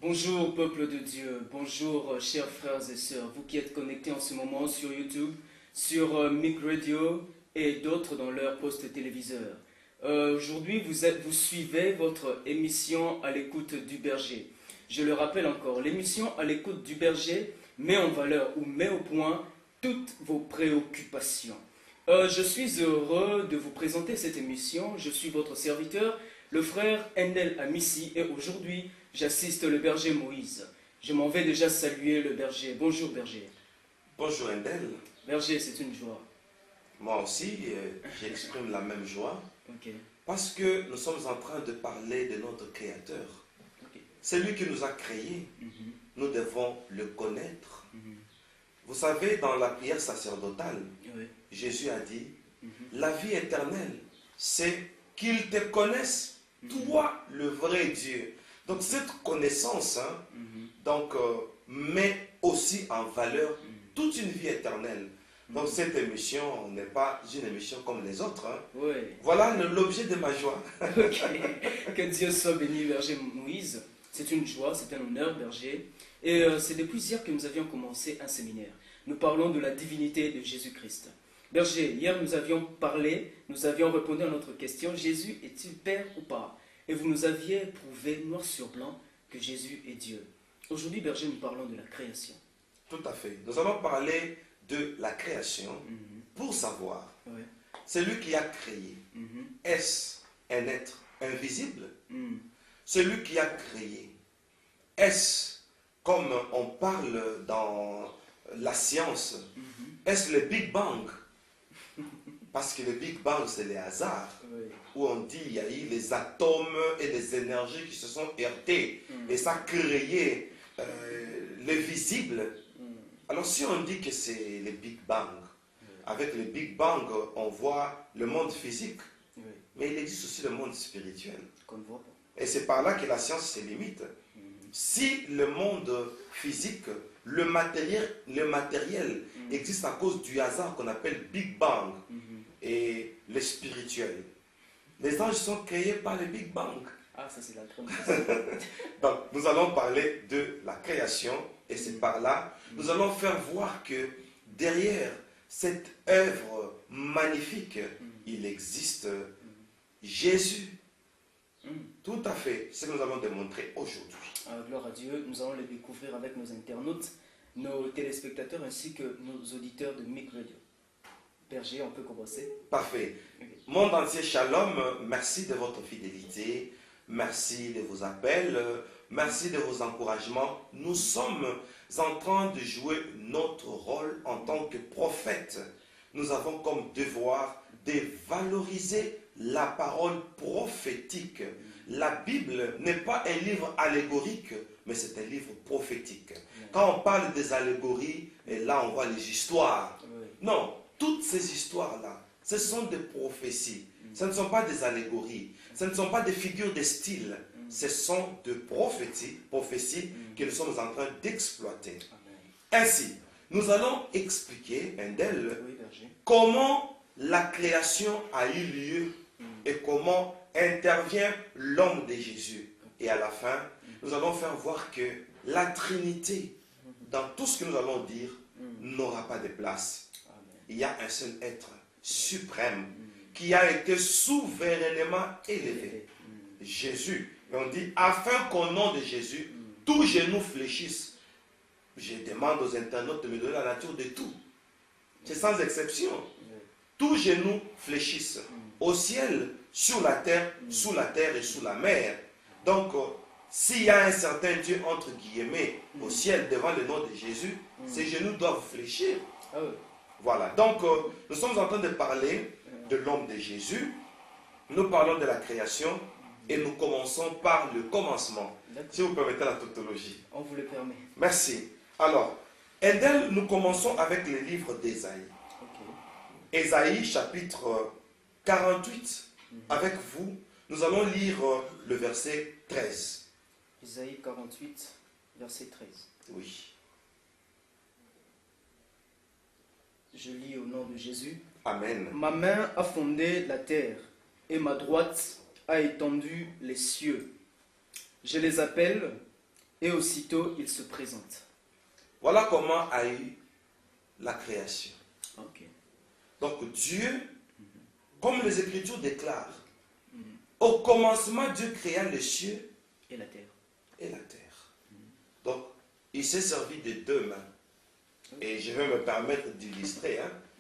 Bonjour peuple de Dieu, bonjour chers frères et sœurs, vous qui êtes connectés en ce moment sur YouTube, sur Mic Radio et d'autres dans leur poste téléviseur. Aujourd'hui vous suivez votre émission à l'écoute du berger. Je le rappelle encore, l'émission à l'écoute du berger met en valeur ou met au point toutes vos préoccupations. Je suis heureux de vous présenter cette émission, je suis votre serviteur, le frère Endel Amissi, et aujourd'hui j'assiste le berger Moïse. Je m'en vais déjà saluer le berger. Bonjour berger. Bonjour Endel. Berger, c'est une joie. Moi aussi, j'exprime la même joie. Okay. Parce que nous sommes en train de parler de notre Créateur. Okay. C'est lui qui nous a créés. Nous devons le connaître. Vous savez, dans la prière sacerdotale, Jésus a dit, la vie éternelle, c'est qu'ils te connaissent, toi, le vrai Dieu. Donc cette connaissance met aussi en valeur toute une vie éternelle. Donc cette émission n'est pas une émission comme les autres. Voilà l'objet de ma joie. Que Dieu soit béni, berger Moïse. C'est une joie, c'est un honneur, berger. Et c'est depuis hier que nous avions commencé un séminaire. Nous parlons de la divinité de Jésus-Christ. Berger, hier nous avions parlé, nous avions répondu à notre question, Jésus est-il Père ou pas? Et vous nous aviez prouvé noir sur blanc que Jésus est Dieu. Aujourd'hui, berger, nous parlons de la création. Tout à fait. Nous allons parler de la création pour savoir, celui qui a créé, est-ce un être invisible? Celui qui a créé, est-ce, comme on parle dans la science, est-ce le Big Bang? Parce que le Big Bang, c'est les hasards, où on dit qu'il y a eu les atomes et les énergies qui se sont heurtés, et ça a créé le visible. Alors si on dit que c'est le Big Bang, avec le Big Bang, on voit le monde physique, mais il existe aussi le monde spirituel. Et c'est par là que la science se limite. Si le monde physique, le matériel existe à cause du hasard qu'on appelle Big Bang, et le spirituel, les anges sont créés par le Big Bang. Ah, ça c'est la grande chose. Donc, nous allons parler de la création, et c'est par là, nous allons faire voir que derrière cette œuvre magnifique, il existe Jésus. Tout à fait, c'est ce que nous allons démontrer aujourd'hui. Gloire à Dieu, nous allons le découvrir avec nos internautes, nos téléspectateurs ainsi que nos auditeurs de Mic Radio. Berger, on peut commencer? Parfait. Monde entier, shalom, merci de votre fidélité, merci de vos appels, merci de vos encouragements. Nous sommes en train de jouer notre rôle en tant que prophète. Nous avons comme devoir de valoriser la parole prophétique. La Bible n'est pas un livre allégorique, mais c'est un livre prophétique. Quand on parle des allégories, et là on voit les histoires. Non, toutes ces histoires-là, ce sont des prophéties. Ce ne sont pas des allégories. Ce ne sont pas des figures de style. Ce sont des prophéties que nous sommes en train d'exploiter. Ainsi, nous allons expliquer, Endel, comment la création a eu lieu et comment intervient l'homme de Jésus. Et à la fin, nous allons faire voir que la Trinité, dans tout ce que nous allons dire, n'aura pas de place. Il y a un seul être suprême qui a été souverainement élevé. Jésus. Et on dit, afin qu'au nom de Jésus, tous genoux fléchissent. Je demande aux internautes de me donner la nature de tout. C'est sans exception. Tous genoux fléchissent. Au ciel, sur la terre et sous la mer. Donc, s'il y a un certain Dieu, entre guillemets, au ciel, devant le nom de Jésus, ces genoux doivent fléchir. Voilà. Donc, nous sommes en train de parler de l'homme de Jésus. Nous parlons de la création et nous commençons par le commencement. Si vous permettez la tautologie. On vous le permet. Merci. Alors, Endel, nous commençons avec le livre d'Ésaïe. Ésaïe, chapitre 48. Avec vous, nous allons lire le verset 13. Ésaïe 48, verset 13. Oui. Je lis au nom de Jésus. Amen. Ma main a fondé la terre et ma droite a étendu les cieux. Je les appelle Et aussitôt, il se présente. Voilà comment a eu la création. Ok. Donc Dieu, comme les Écritures déclarent, au commencement, Dieu créa les cieux Et la terre. et la terre. Donc, il s'est servi de deux mains. Et je vais me permettre d'illustrer.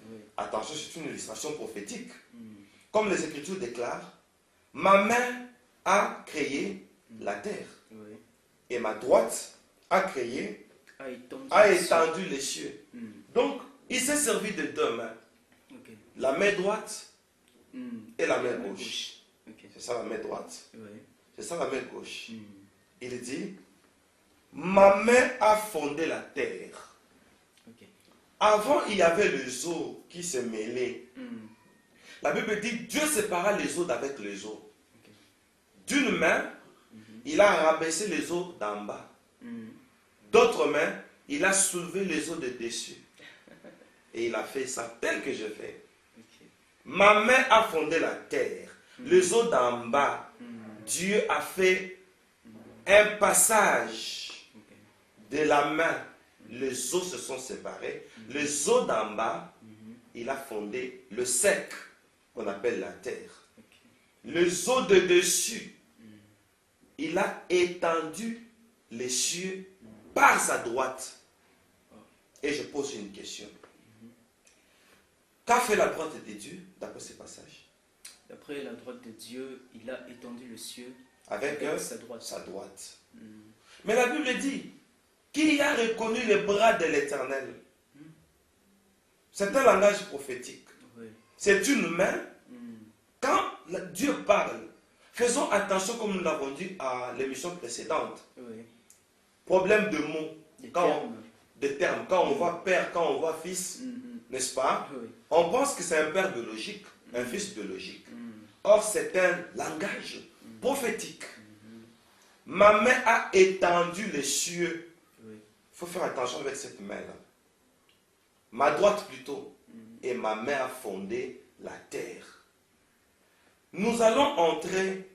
Oui. Attention, c'est une illustration prophétique. Mm. Comme les Écritures déclarent, ma main a créé la terre. Oui. Et ma droite a créé, A étendu. a les cieux. étendu les cieux. Mm. Donc, il s'est servi de deux mains. Ok. La main droite Mm. et la main gauche. Ok. C'est ça la main droite. Oui. C'est ça la main gauche. Mm. Il dit, ma main a fondé la terre. Ok. Avant, il y avait les eaux qui se mêlaient. Mm. La Bible dit, Dieu sépara les eaux d'avec les eaux. Ok. D'une main, il a rabaissé les eaux d'en bas. Mm. D'autre main, il a soulevé les eaux de dessus. Et il a fait ça tel que je fais. Ok. Ma main a fondé la terre. Les eaux d'en bas, Mm. Dieu a fait un passage Ok. de la main. Les eaux se sont séparées. Les eaux d'en bas, il a fondé le sec qu'on appelle la terre. Ok. Les eaux de dessus, il a étendu les cieux par sa droite. Et je pose une question. Qu'a fait la droite de Dieu d'après ce passage? D'après la droite de Dieu, il a étendu le ciel Avec sa droite. sa droite. Mm. Mais la Bible dit, qui a reconnu les bras de l'Éternel? C'est un langage prophétique. Oui. C'est une main. Mm. Quand Dieu parle, faisons attention comme nous l'avons dit à l'émission précédente. Oui. Problème de mots, Des quand termes. de termes. Quand on voit père, quand on voit fils, Mm. n'est-ce pas? Oui. On pense que c'est un père biologique, un fils biologique. Mm. Or, c'est un langage prophétique. Ma main a étendu les cieux. Oui. Il faut faire attention avec cette main-là. Ma droite plutôt. Et ma main a fondé la terre. Nous allons entrer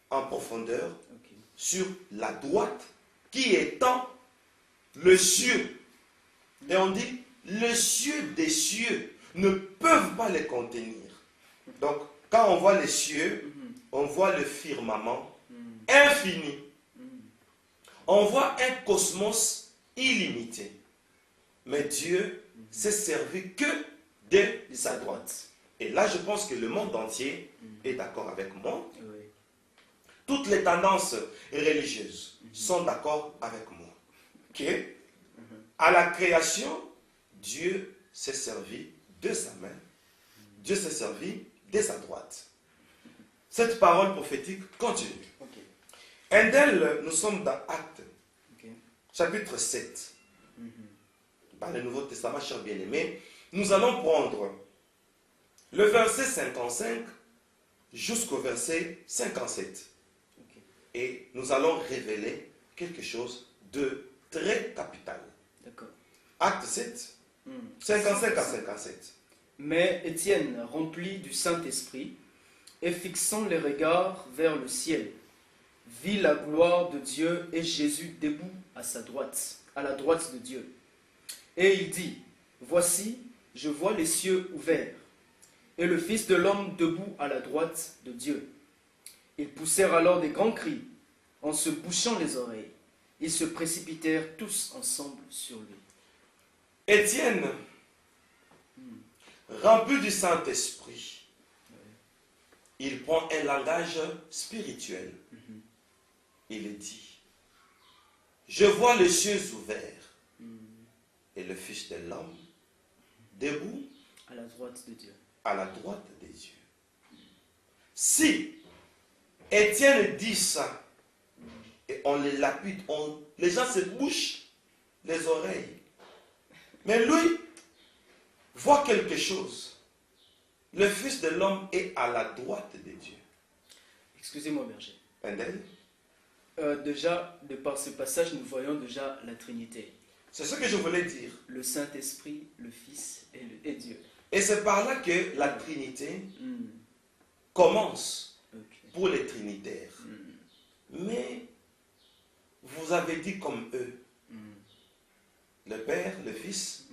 en profondeur Ok. sur la droite qui étend le cieux. Et on dit, les cieux des cieux ne peuvent pas les contenir. Donc, quand on voit les cieux, on voit le firmament infini. On voit un cosmos illimité. Mais Dieu s'est servi que de sa droite. Et là, je pense que le monde entier est d'accord avec moi. Oui. Toutes les tendances religieuses sont d'accord avec moi. Ok? À la création, Dieu s'est servi de sa main. Dieu s'est servi de sa droite. Cette parole prophétique continue. Ok. Un d'elles, nous sommes dans Actes, Ok. chapitre 7. Dans le Nouveau Testament, chers bien-aimés, nous allons prendre le verset 55 jusqu'au verset 57. Ok. Et nous allons révéler quelque chose de très capital. D'accord. Acte 7, 55 à 57. Mais Étienne, rempli du Saint-Esprit, et fixant les regards vers le ciel, vit la gloire de Dieu et Jésus debout à sa droite, à la droite de Dieu. Et il dit, voici, je vois les cieux ouverts, et le Fils de l'homme debout à la droite de Dieu. Ils poussèrent alors des grands cris, en se bouchant les oreilles. Ils se précipitèrent tous ensemble sur lui. Étienne, rempli du Saint-Esprit, il prend un langage spirituel. Il dit, je vois les cieux ouverts et le Fils de l'homme debout À la droite de Dieu. à la droite des dieux. Si Étienne dit ça, et on les lapide, les gens se bouchent les oreilles. Mais lui voit quelque chose. Le Fils de l'homme est à la droite de Dieu. Excusez-moi, berger. Pendel, Déjà, de par ce passage, nous voyons déjà la Trinité. c'est ce que je voulais dire. Le Saint-Esprit, le Fils et Dieu. Et c'est par là que la Trinité Hmm. commence Ok. pour les trinitaires. Mais vous avez dit comme eux. Le Père, le Fils.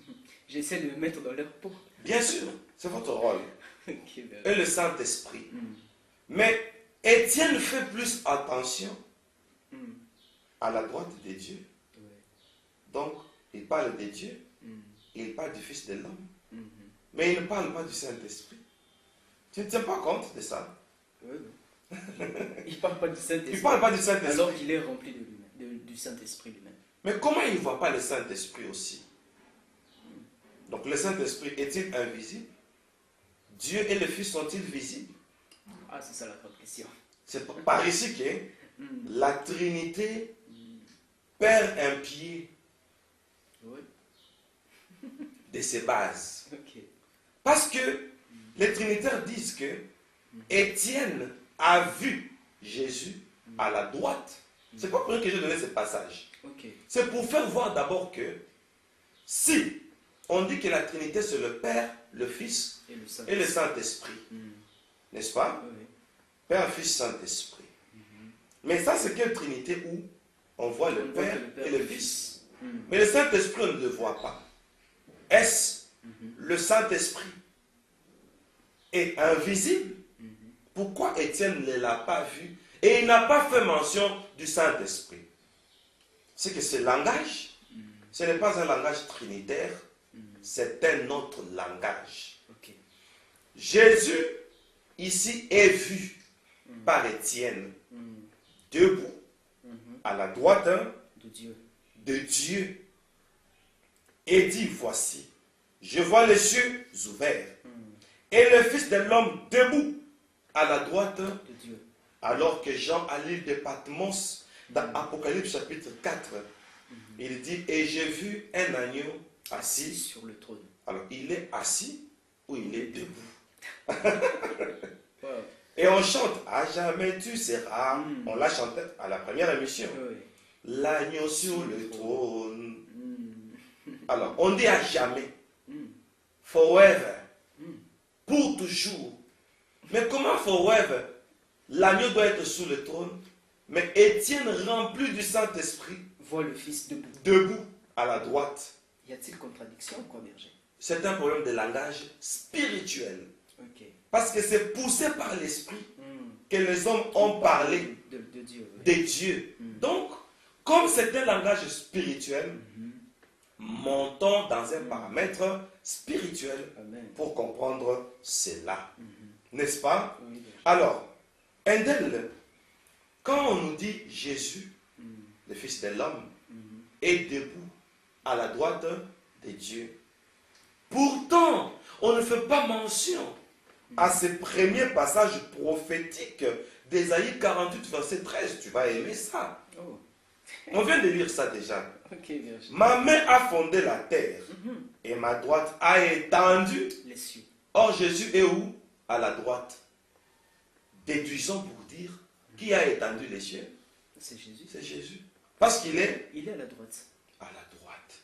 J'essaie de me mettre dans leur peau. Bien sûr, c'est votre rôle. Ok, Et le Saint-Esprit. Mais Étienne fait plus attention à la droite de Dieu. Donc, il parle de Dieu, il parle du Fils de l'homme, mais il ne parle pas du Saint-Esprit. Tu ne tiens pas compte de ça? Oui, oui. Il ne parle pas du Saint-Esprit. Il ne parle pas du Saint-Esprit. Alors qu'il est rempli de lui-même, du Saint-Esprit lui-même. Mais comment il ne voit pas le Saint-Esprit aussi? Donc le Saint-Esprit est-il invisible? Dieu et le Fils sont-ils visibles? Ah, c'est ça la grande question. C'est par ici que la Trinité perd un pied de ses bases. Okay. Parce que les Trinitaires disent que Étienne a vu Jésus à la droite. C'est pas pour rien que j'ai donné ce passage. Okay. C'est pour faire voir d'abord que si on dit que la Trinité c'est le Père, le Fils et le Saint-Esprit, n'est-ce pas? Oui. Père, Fils, Saint-Esprit. Mais ça c'est quelle Trinité où on voit le Père et le Fils. Mais le Saint-Esprit on ne le voit pas. Est-ce le Saint-Esprit est invisible? Pourquoi Étienne ne l'a pas vu et il n'a pas fait mention du Saint-Esprit? C'est que ce langage, ce n'est pas un langage trinitaire, c'est un autre langage. Okay. Jésus, ici, est vu par Étienne, debout, à la droite de Dieu, et dit, voici, je vois les cieux ouverts, et le Fils de l'homme debout, à la droite de Dieu. Alors que Jean, à l'île de Patmos, dans Apocalypse chapitre 4, il dit, et j'ai vu un agneau assis sur le trône. Alors, il est assis ou il est debout? Wow. Et on chante, à jamais tu seras. On l'a chanté à la première émission. Oui. L'agneau sur le trône. Alors, on dit à jamais. Forever. Pour toujours. Mais comment forever? L'agneau doit être sous le trône. Mais Étienne, rempli du Saint-Esprit, voit le Fils debout. Debout, à la droite. Y a-t-il contradiction ou quoi, berger? C'est un problème de langage spirituel. Okay. Parce que c'est poussé par l'Esprit que les hommes ont parlé de Dieu. Oui. De Dieu. Donc, comme c'est un langage spirituel, montons dans un paramètre spirituel pour comprendre cela. N'est-ce pas? Oui, alors, Endel, quand on nous dit Jésus, le Fils de l'homme, est debout à la droite de Dieu, pourtant, on ne fait pas mention à ce premier passage prophétique d'Ésaïe 48, verset 13. Tu vas aimer ça. Oh. On vient de lire ça déjà. Okay, berger. Ma main a fondé la terre et ma droite a étendu les cieux. Or, Jésus est où? À la droite. Déduisons pour dire qui a étendu les cieux? C'est Jésus. C'est Jésus. Parce qu'il est Il est à la droite. à la droite.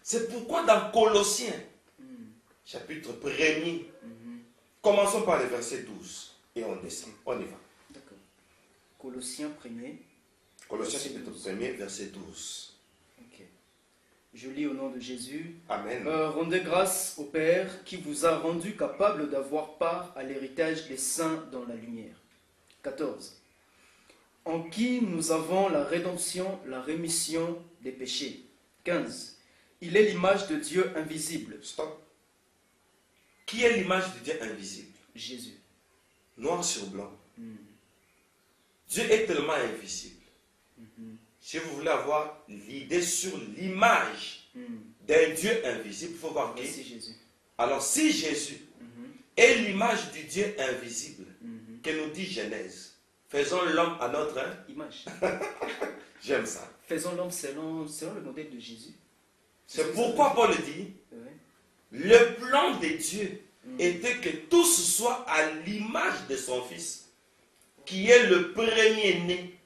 C'est pourquoi dans Colossiens, chapitre 1er, commençons par le verset 12 et on descend. On y va. D'accord. Colossiens 1er. Colossiens Verset chapitre 12. 1er, verset 12. Ok. Je lis au nom de Jésus. Amen. Rendez grâce au Père qui vous a rendu capable d'avoir part à l'héritage des saints dans la lumière. 14. En qui nous avons la rédemption, la rémission des péchés. 15. Il est l'image de Dieu invisible. Stop. Qui est l'image de Dieu invisible? Jésus. Noir sur blanc. Dieu est tellement invisible. Si vous voulez avoir l'idée sur l'image d'un Dieu invisible, il faut voir qui. C'est Jésus. Alors, si Jésus est l'image du Dieu invisible, que nous dit Genèse, faisons l'homme à notre image. J'aime ça. Faisons l'homme selon le modèle de Jésus. C'est pourquoi Paul dit, Ouais. le plan de Dieu était que tous soient à l'image de son Fils, qui est le premier-né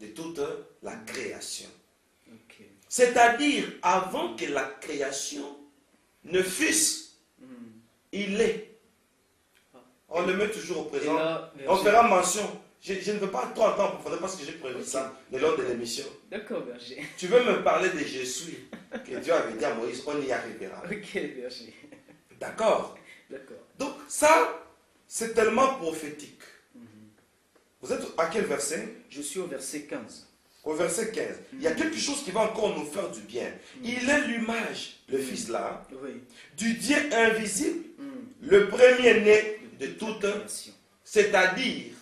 de toute la création. Okay. C'est-à-dire, avant que la création ne fût, il est. On le met toujours au présent. Là, on fera mention. Je ne veux pas trop entendre en profondeur parce que j'ai prévu ça le long de l'émission. D'accord, berger. Tu veux me parler de Jésus que Dieu avait dit à Moïse, on y arrivera. Ok, berger. D'accord. D'accord. Donc ça, c'est tellement prophétique. Vous êtes à quel verset? Je suis au verset 15. Au verset 15. Il y a quelque chose qui va encore nous faire du bien. Il est l'image, le fils là, Oui. du Dieu invisible, le premier-né de toute, Création. c'est-à-dire,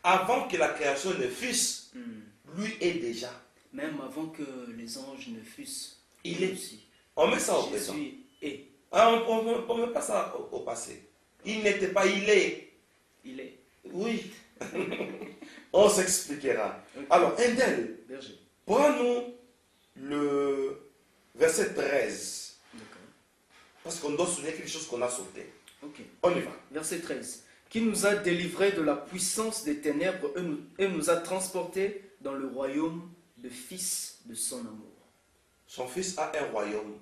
avant que la création ne fût, lui est déjà. Même avant que les anges ne fussent. Il est. Aussi. On met ça au présent. Jésus est. Ah, on ne met pas ça au passé. Il n'était pas, il est. Il est. Oui. On s'expliquera. Ok. Alors, Endel, Berger. prends-nous le verset 13. D'accord. Parce qu'on doit souligner quelque chose qu'on a sauté. Ok. On y va. Verset 13. Qui nous a délivrés de la puissance des ténèbres et nous a transportés dans le royaume de Fils de son amour. Son fils a un royaume.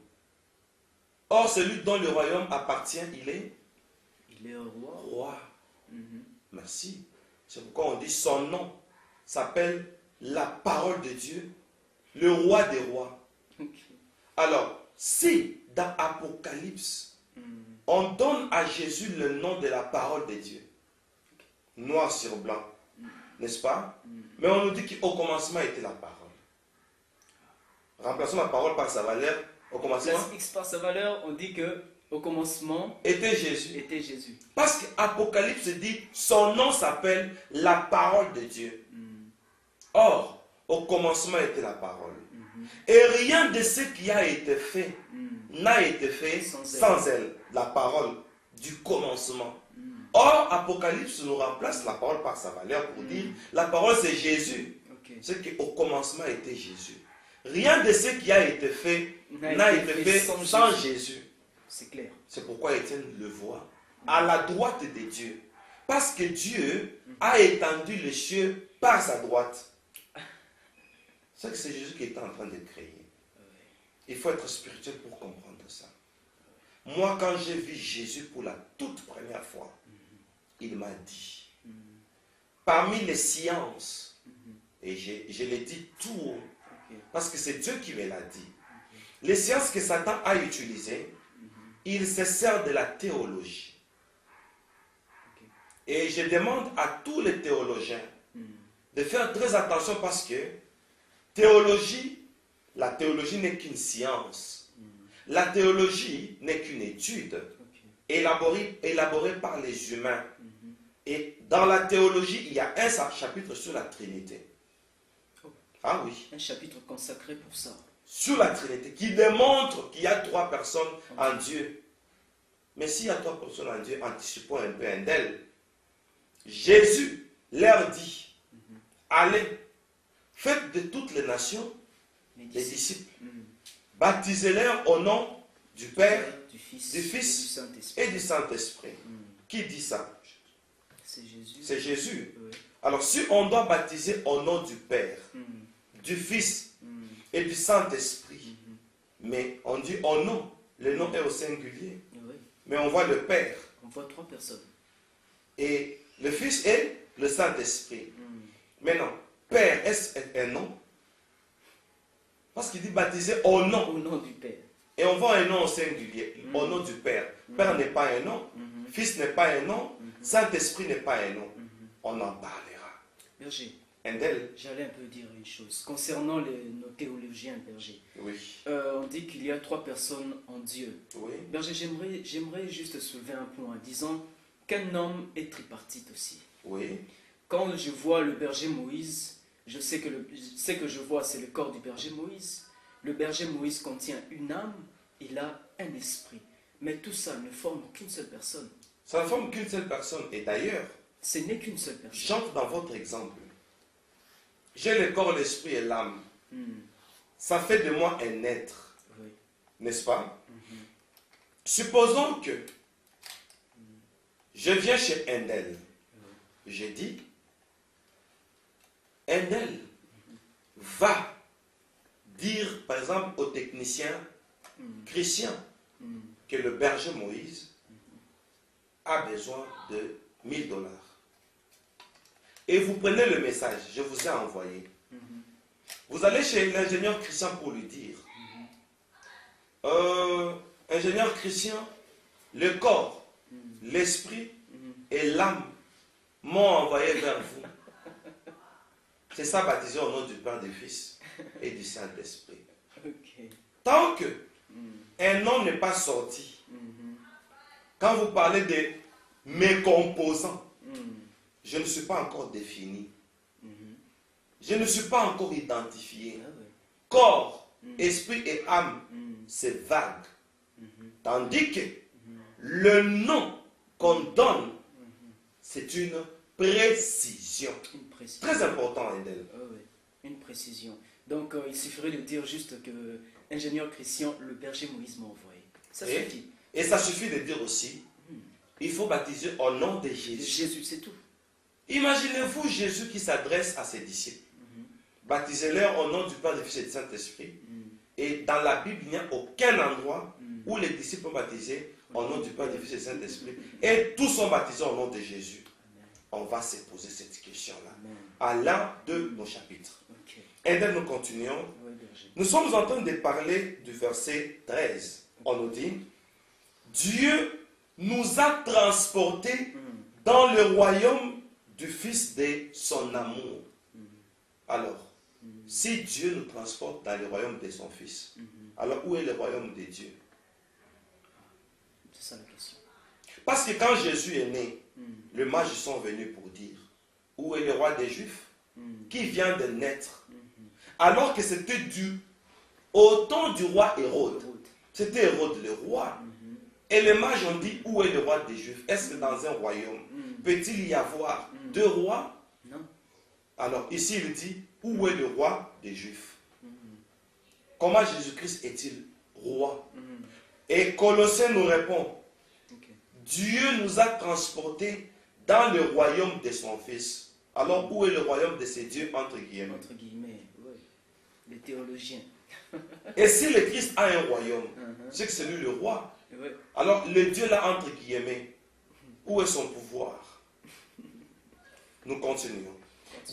Or, celui dont le royaume appartient, il est Il est un roi. roi. Mhm. Merci. C'est pourquoi on dit son nom s'appelle la parole de Dieu, le roi des rois. Ok. Alors, si dans Apocalypse, on donne à Jésus le nom de la parole de Dieu, noir sur blanc, n'est-ce pas? Mais on nous dit qu'au commencement était la parole. Remplaçons la parole par sa valeur. Au commencement Place X par sa valeur, on dit que au commencement était Jésus. était Jésus. Parce qu'Apocalypse dit son nom s'appelle la parole de Dieu. Or, au commencement était la parole. Et rien de ce qui a été fait n'a été fait sans elle, la parole du commencement. Or, Apocalypse nous remplace la parole par sa valeur pour dire la parole c'est Jésus. Ok. Ce qui au commencement était Jésus. Rien de ce qui a été fait n'a été fait sans Jésus. C'est clair. C'est pourquoi Étienne le voit à la droite de Dieu. Parce que Dieu a étendu les cieux par sa droite. C'est que c'est Jésus qui est en train de créer. Il faut être spirituel pour comprendre ça. Moi, quand j'ai vu Jésus pour la toute première fois, il m'a dit, parmi les sciences, et je l'ai dit tout haut, parce que c'est Dieu qui me l'a dit, les sciences que Satan a utilisées, il se sert de la théologie. Et je demande à tous les théologiens de faire très attention parce que la théologie n'est qu'une science. La théologie n'est qu'une étude élaborée par les humains. Et dans la théologie, il y a un chapitre sur la Trinité. Ah oui. Un chapitre consacré pour ça. Sur la Trinité, qui démontre qu'il y a trois personnes en Dieu. Mais s'il y a trois personnes en Dieu, anticipons un peu un d'elles. Jésus leur dit, allez, faites de toutes les nations des disciples. Baptisez-les au nom du Père, Du Fils, du Fils et du Saint-Esprit. et du Saint-Esprit. Qui dit ça? C'est Jésus. C'est Jésus. Oui. Alors si on doit baptiser au nom du Père, du Fils et du Saint-Esprit, mais on dit au nom, le nom est au singulier, Oui. mais on voit le Père On voit trois personnes. et le Fils et le Saint-Esprit. Maintenant, Père, est-ce un nom? Parce qu'il dit baptiser au nom. Au nom du Père. Et on voit un nom au singulier, au nom du Père. Père n'est pas un nom, Fils n'est pas un nom, Saint-Esprit n'est pas un nom. On en parlera. Berger, Endel? j'allais un peu dire une chose. Concernant nos théologiens, Berger, Oui. on dit qu'il y a trois personnes en Dieu. Oui. Berger, j'aimerais juste soulever un point en disant qu'un homme est tripartite aussi. Oui. Quand je vois le berger Moïse, je sais que ce que je vois, c'est le corps du berger Moïse. Le berger Moïse contient une âme, il a un esprit. Mais tout ça ne forme qu'une seule personne. Ça ne forme qu'une seule personne. Et d'ailleurs, Ce n'est qu'une seule personne. j'entre dans votre exemple. J'ai le corps, l'esprit et l'âme. Ça fait de moi un être. Oui. N'est-ce pas? Supposons que je viens chez Endel. Je dis, Endel va dire, par exemple, au technicien Christian que le berger Moïse a besoin de $1000. et vous prenez le message, je vous ai envoyé. Vous allez chez l'ingénieur Christian pour lui dire, ingénieur Christian, le corps, l'esprit et l'âme m'ont envoyé vers vous. C'est ça baptisé au nom du Père, du Fils et du Saint-Esprit. Ok. Tant que un nom n'est pas sorti, quand vous parlez de mes composants, je ne suis pas encore défini. Je ne suis pas encore identifié. Ah ouais. Corps, esprit et âme, c'est vague. Tandis que le nom qu'on donne, c'est une précision. Une précision. Très important, Edel. Ah ouais. Une précision. Donc, il suffirait de dire juste que ingénieur Christian, le berger Moïse m'a envoyé. Ça suffit. Et ça suffit de dire aussi, il faut baptiser au nom de Jésus. Jésus, c'est tout. Imaginez-vous Jésus qui s'adresse à ses disciples. Baptisez-les au nom du Père, du Fils et du Saint-Esprit. Et dans la Bible, il n'y a aucun endroit où les disciples ont baptisé au nom du Père, du Fils et du Saint-Esprit. Et tous sont baptisés au nom de Jésus. On va se poser cette question-là à l'un de nos chapitres. Ok. Et là, nous continuons. Ouais, berger. Nous sommes en train de parler du verset 13. On nous dit, Dieu nous a transportés dans le royaume du Fils de son amour. Alors, si Dieu nous transporte dans le royaume de son Fils, alors où est le royaume de Dieu? C'est ça la question. Parce que quand Jésus est né, les mages sont venus pour dire, où est le roi des Juifs qui vient de naître? Alors que c'était au temps du roi Hérode. C'était Hérode le roi. Et les mages ont dit, où est le roi des Juifs? Est-ce que dans un royaume, peut-il y avoir deux rois? Non. Alors ici il dit, où est le roi des Juifs? Comment Jésus-Christ est-il roi? Et Colossiens nous répond, Dieu nous a transportés dans le royaume de son Fils. Alors où est le royaume de ces dieux entre guillemets? Entre guillemets, oui. Les théologiens. Et si le Christ a un royaume, c'est que c'est lui le roi. Ouais. Alors le Dieu là entre guillemets, où est son pouvoir? Nous continuons.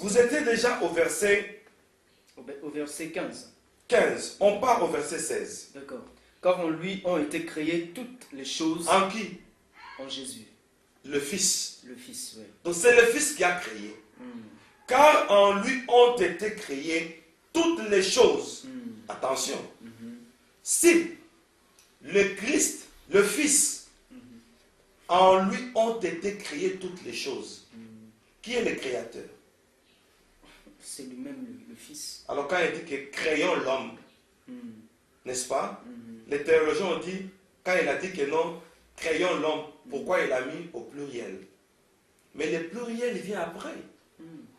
Vous étiez déjà au verset Au verset 15. 15. On part au verset 16. D'accord. Car en lui ont été créées toutes les choses En qui? en Jésus, Le Fils. le Fils, oui. Donc c'est le Fils qui a créé. Car en lui ont été créées toutes les choses. Attention. Si le Christ, le Fils, en lui ont été créées toutes les choses, qui est le Créateur? C'est lui-même le Fils. Alors quand il dit que créons l'homme, n'est-ce pas? Les théologiens ont dit, quand il a dit que non, créons l'homme, pourquoi il a mis au pluriel? Mais le pluriel il vient après.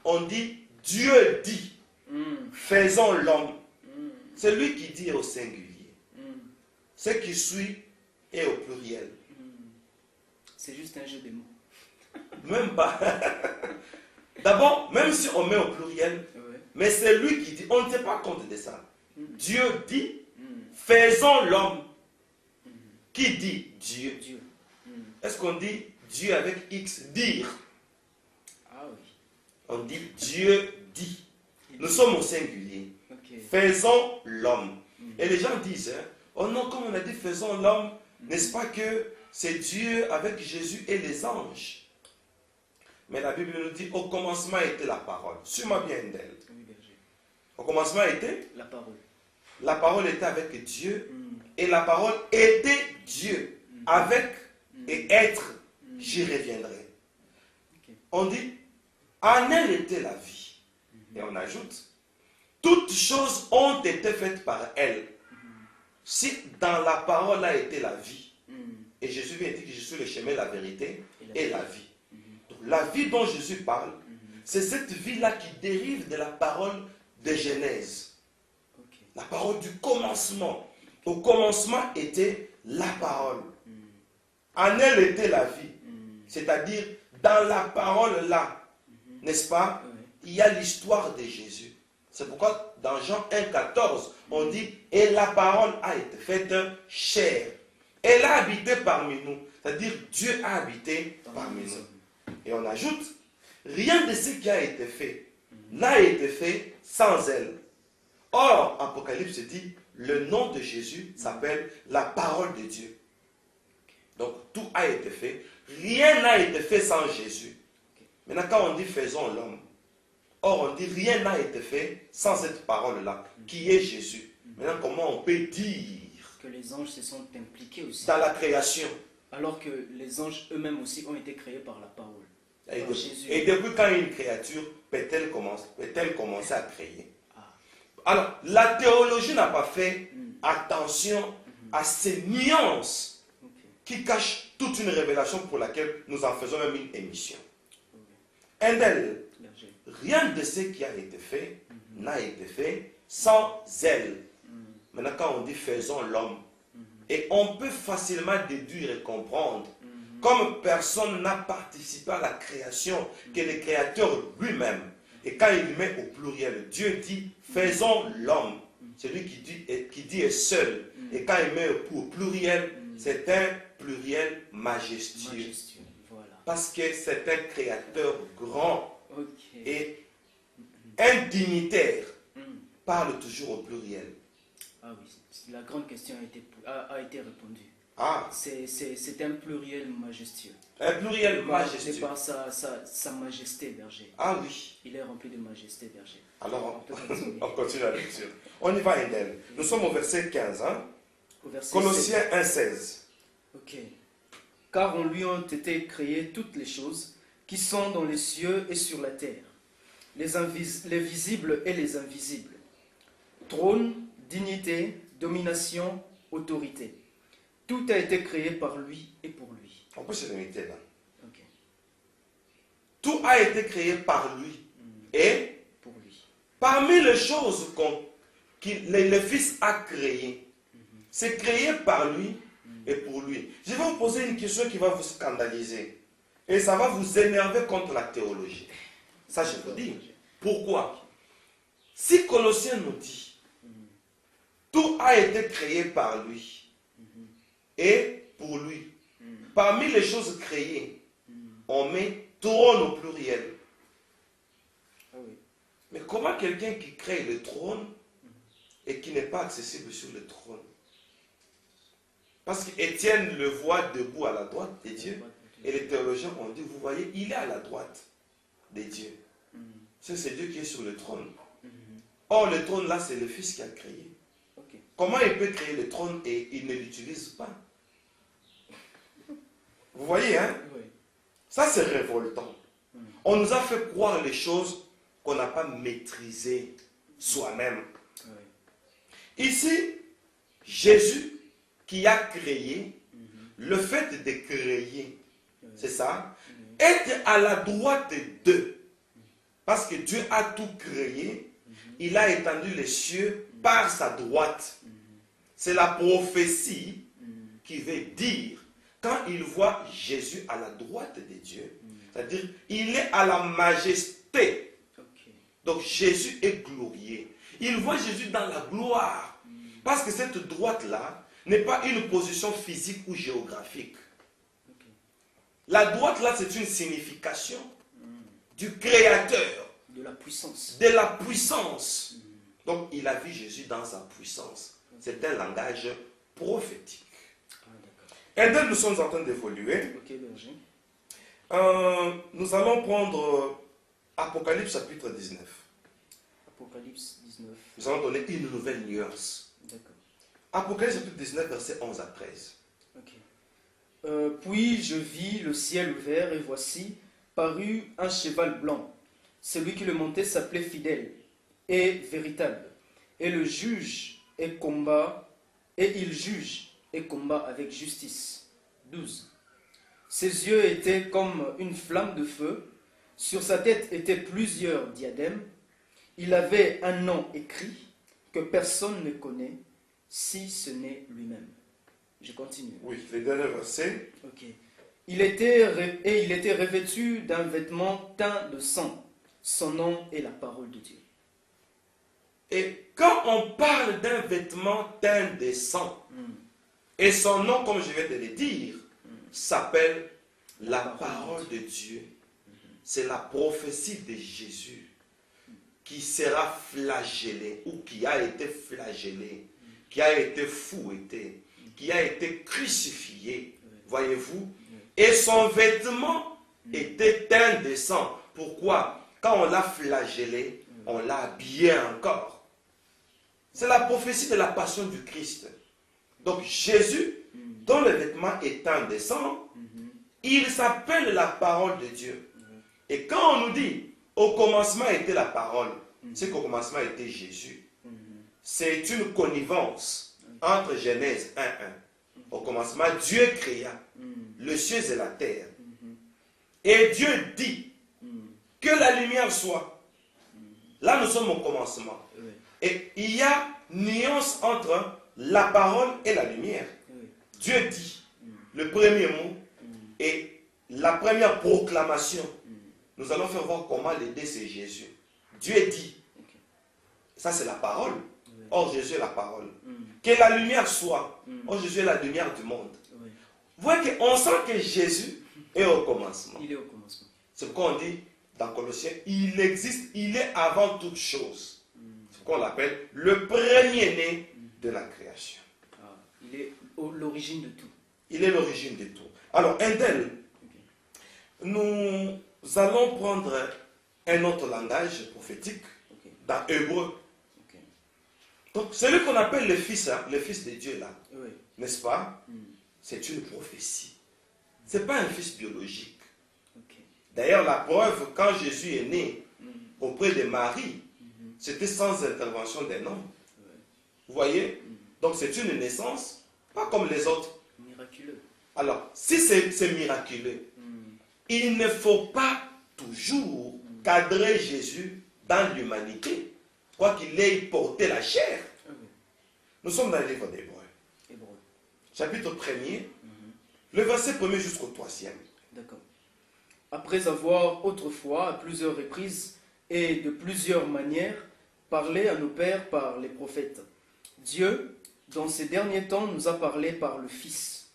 On dit, Dieu dit, faisons l'homme. C'est lui qui dit au singulier. Ce qui suit est au pluriel. C'est juste un jeu de mots. Même pas. D'abord, même si on met au pluriel, mais c'est lui qui dit, on ne tient pas compte de ça. Dieu dit, faisons l'homme. Qui dit Dieu? Dieu. Est-ce qu'on dit Dieu avec X, dire? Ah oui. On dit Dieu dit. Nous sommes au singulier. Ok. Faisons l'homme. Et les gens disent, hein, oh non, comme on a dit faisons l'homme, n'est-ce pas que c'est Dieu avec Jésus et les anges? Mais la Bible nous dit, au commencement était la parole. Suis-moi bien d'elle. Oui, berger. Au commencement était? La parole. La parole était avec Dieu. Et la parole était Dieu. Avec et être, j'y reviendrai. On dit, en elle était la vie. Et on ajoute, toutes choses ont été faites par elle. Si dans la parole a été la vie, et Jésus vient dire que je suis le chemin, la vérité et la vie. Donc, la vie dont Jésus parle, c'est cette vie-là qui dérive de la parole de Genèse. La parole du commencement. Au commencement était la parole. En elle était la vie. C'est-à-dire, dans la parole-là, n'est-ce pas, il y a l'histoire de Jésus. C'est pourquoi dans Jean 1,14, on dit, et la parole a été faite chair. Elle a habité parmi nous. C'est-à-dire, Dieu a habité parmi nous. Et on ajoute, Rien de ce qui a été fait n'a été fait sans elle. Or, Apocalypse dit, le nom de Jésus s'appelle la parole de Dieu. Donc, tout a été fait. Rien n'a été fait sans Jésus. Maintenant, quand on dit faisons l'homme, or on dit rien n'a été fait sans cette parole-là, qui est Jésus. Maintenant, comment on peut dire Que les anges se sont impliqués aussi. dans la création? Alors que les anges eux-mêmes aussi ont été créés par la parole. Par Jésus. Et depuis quand une créature peut-elle commencer à créer? Alors, la théologie n'a pas fait attention à ces nuances qui cachent toute une révélation pour laquelle nous en faisons même une émission. Elle, rien de ce qui a été fait n'a été fait sans elle. Maintenant, quand on dit faisons l'homme, et on peut facilement déduire et comprendre, comme personne n'a participé à la création, que le créateur lui-même. Et quand il met au pluriel, Dieu dit faisons l'homme. Celui qui dit est seul. Et quand il met au pluriel, c'est un pluriel majestueux. Voilà. Parce que c'est un créateur grand. Okay. Et un dignitaire parle toujours au pluriel. Ah oui, la grande question a été répondue. Ah. C'est un pluriel majestueux. Un pluriel majestueux. C'est par sa majesté, berger. Ah oui. Il est rempli de majesté, berger. Alors, on continue la lecture. On y va, Endel. Nous sommes au verset 15. Hein? Au verset Colossiens 1,16. Ok. Car en lui ont été créées toutes les choses qui sont dans les cieux et sur la terre, les visibles et les invisibles. Trône, dignité, domination, autorité. Tout a été créé par lui et pour lui. On peut se limiter là. Okay. Tout a été créé par lui et pour lui. Parmi les choses que le Fils a créées, c'est créé par lui et pour lui. Je vais vous poser une question qui va vous scandaliser. Et ça va vous énerver contre la théologie. Ça, je vous dis. Pourquoi? Si Colossiens nous dit, tout a été créé par lui et pour lui. Parmi les choses créées, on met trône au pluriel. Ah oui. Mais comment quelqu'un qui crée le trône et qui n'est pas accessible sur le trône? Parce qu'Étienne le voit debout à la droite de Dieu. Et les théologiens ont dit, vous voyez, il est à la droite de Dieu. C'est Dieu qui est sur le trône. Or, le trône là, c'est le Fils qui a créé. Okay. Comment il peut créer le trône et il ne l'utilise pas? Vous voyez, hein? Oui. Ça, c'est révoltant. On nous a fait croire les choses qu'on n'a pas maîtrisées soi-même. Oui. Ici, Jésus qui a créé, le fait de créer, c'est ça, être à la droite d'eux. Parce que Dieu a tout créé, il a étendu les cieux par sa droite. C'est la prophétie qui veut dire, quand il voit Jésus à la droite de Dieu, c'est-à-dire, il est à la majesté. Okay. Donc Jésus est glorieux. Il voit Jésus dans la gloire. Parce que cette droite-là n'est pas une position physique ou géographique. Okay. La droite-là, c'est une signification du Créateur. De la puissance. De la puissance. Donc, il a vu Jésus dans sa puissance. C'est un langage prophétique. Ah, et donc, nous sommes en train d'évoluer. Ok, berger. Nous allons prendre Apocalypse chapitre 19. Apocalypse 19. Nous allons donner une nouvelle nuance. D'accord. Apocalypse chapitre 19, versets 11 à 13. Ok. Puis je vis le ciel ouvert et voici parut un cheval blanc. Celui qui le montait s'appelait Fidèle et véritable. Et le juge et combat, et il juge et combat avec justice. 12. Ses yeux étaient comme une flamme de feu. Sur sa tête étaient plusieurs diadèmes. Il avait un nom écrit que personne ne connaît, si ce n'est lui-même. Je continue. Oui, les derniers versets. Ok. Il était revêtu d'un vêtement teint de sang. Son nom est la parole de Dieu. Et quand on parle d'un vêtement teint de sang, et son nom, comme je viens de le dire, s'appelle la parole de Dieu. c'est la prophétie de Jésus qui sera flagellé ou qui a été flagellé, qui a été fouetté, qui a été crucifié, voyez-vous, et son vêtement était teint de sang. Pourquoi? Quand on l'a flagellé, on l'a habillé encore. C'est la prophétie de la passion du Christ. Donc Jésus, dont le vêtement est teint de sang, il s'appelle la parole de Dieu. Et quand on nous dit, au commencement était la parole, c'est qu'au commencement était Jésus. C'est une connivence entre Genèse 1.1. Au commencement, Dieu créa le ciel et la terre. Et Dieu dit que la lumière soit. Là, nous sommes au commencement. Et il y a nuance entre la parole et la lumière. Dieu dit le premier mot et la première proclamation. Nous allons faire voir comment l'aider, c'est Jésus. Dieu dit. Ça, c'est la parole. Or, Jésus est la parole. Que la lumière soit. Or, Jésus est la lumière du monde. Vous voyez qu'on sent que Jésus est au commencement. Il est au commencement. C'est pourquoi on dit dans Colossiens, il existe, il est avant toute chose. C'est pourquoi on l'appelle le premier-né de la création. Il est l'origine de tout. Il est l'origine de tout. Alors, Indel, nous allons prendre un autre langage prophétique dans Hébreu. Donc, celui qu'on appelle le Fils de Dieu là, n'est-ce pas? C'est une prophétie. Ce n'est pas un fils biologique. D'ailleurs, la preuve, quand Jésus est né auprès de Marie, c'était sans intervention d'un homme. Vous voyez? Donc, c'est une naissance, pas comme les autres. Miraculeux. Alors, si c'est miraculeux, il ne faut pas toujours cadrer Jésus dans l'humanité, quoi qu'il ait porté la chair. Nous sommes dans le livre d'Hébreu. Chapitre 1er, le verset 1er jusqu'au 3e. D'accord. Après avoir autrefois, à plusieurs reprises et de plusieurs manières, parlé à nos pères par les prophètes, Dieu, dans ces derniers temps, nous a parlé par le Fils,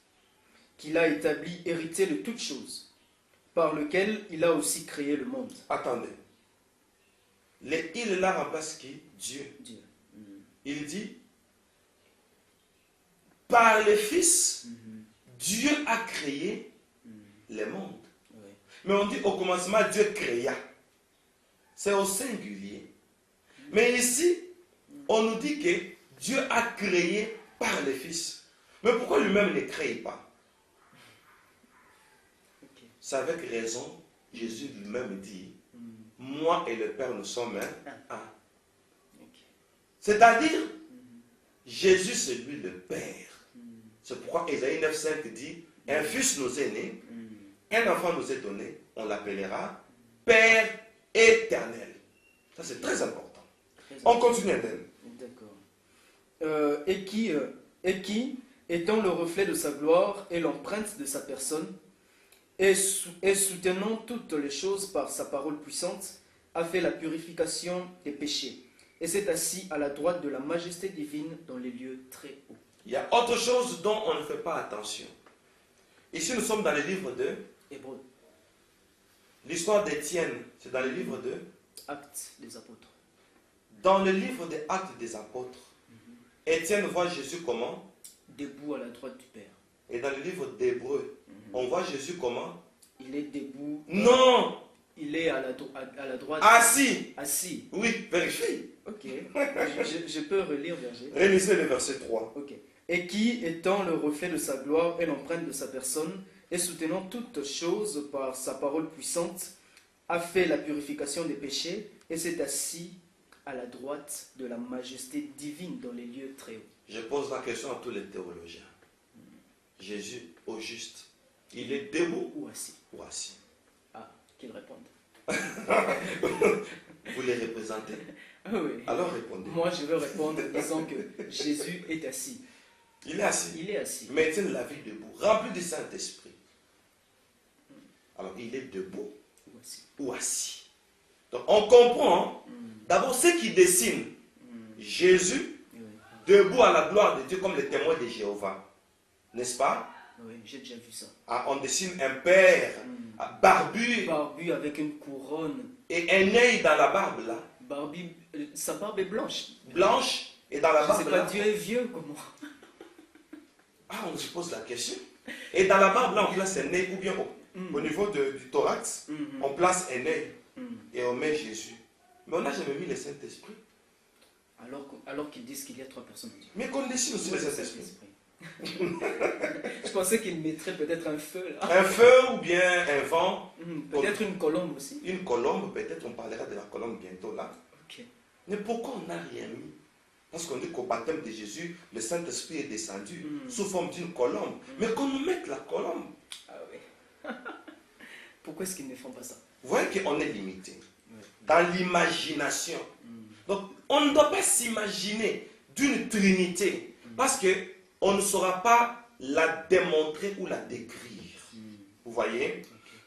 qu'il a établi héritier de toutes choses, par lequel il a aussi créé le monde. Attendez. Il là remplace qui? Dieu. Dieu. Il dit, par le Fils, Dieu a créé le monde. Mais on dit au commencement, Dieu créa. C'est au singulier. Mais ici, on nous dit que Dieu a créé par le Fils. Mais pourquoi lui-même ne crée pas? C'est avec raison, Jésus lui-même dit, moi et le Père, nous sommes un. C'est-à-dire, Jésus, c'est lui le Père. C'est pourquoi Ésaïe 9,5 dit, un fils nous est né, un enfant nous est donné, on l'appellera Père éternel. Ça, c'est très important. On continue, Adèle. D'accord. Et qui, étant le reflet de sa gloire et l'empreinte de sa personne, et soutenant toutes les choses par sa parole puissante, a fait la purification des péchés, et s'est assis à la droite de la majesté divine dans les lieux très hauts. Il y a autre chose dont on ne fait pas attention. Ici, nous sommes dans le livre de Hébreu. L'histoire d'Étienne, c'est dans le livre de Actes des apôtres. Dans le livre des Actes des apôtres, Étienne voit Jésus comment? Debout à la droite du Père. Et dans le livre d'Hébreu, on voit Jésus comment? Il est debout. Non! Il est à la droite. Assis! Assis. Oui, vérifie. Ok. je peux relire verset. Relisez le verset 3. Ok. Et qui, étant le reflet de sa gloire et l'empreinte de sa personne, et soutenant toutes choses par sa parole puissante, a fait la purification des péchés et s'est assis à la droite de la majesté divine dans les lieux très hauts. Je pose la question à tous les théologiens. Jésus, au juste, il est debout ou assis? Ou assis. Ah, qu'ils répondent. Vous les représentez? Ah oui. Alors répondez. Moi, je veux répondre en disant que Jésus est assis. Il est assis. Il est assis. Mais il tient la vie debout, rempli du Saint-Esprit. Alors, il est debout ou assis. Donc, on comprend, d'abord, ce qui dessine Jésus debout à la gloire de Dieu comme le témoin de Jéhovah. N'est-ce pas? Oui, j'ai déjà vu ça. Ah, on dessine un père barbu Barbu avec une couronne. et un œil dans la barbe là. Barbu, sa barbe est blanche. Blanche et dans la Je ne barbe sais pas, là. Dieu est vieux, comment? Ah, on se pose la question. Et dans la barbe là, on place un œil ou bien au niveau du thorax, on place un œil et on met Jésus. Mais on n'a jamais mis le Saint-Esprit. Alors qu'ils disent qu'il y a 3 personnes en Dieu. Mais qu'on dessine aussi Où le est le Saint-Esprit. Je pensais qu'il mettrait peut-être un feu là. Un feu ou bien un vent. Peut-être une colombe aussi. Une colombe, peut-être on parlera de la colombe bientôt là. Ok. Mais pourquoi on n'a rien mis? Parce qu'on dit qu'au baptême de Jésus, le Saint-Esprit est descendu sous forme d'une colombe. Mais qu'on nous mette la colombe. Ah oui. Pourquoi est-ce qu'ils ne font pas ça? Vous voyez qu'on est limité dans l'imagination. Donc, on ne doit pas s'imaginer d'une trinité parce qu'on ne saura pas la démontrer ou la décrire. Vous voyez?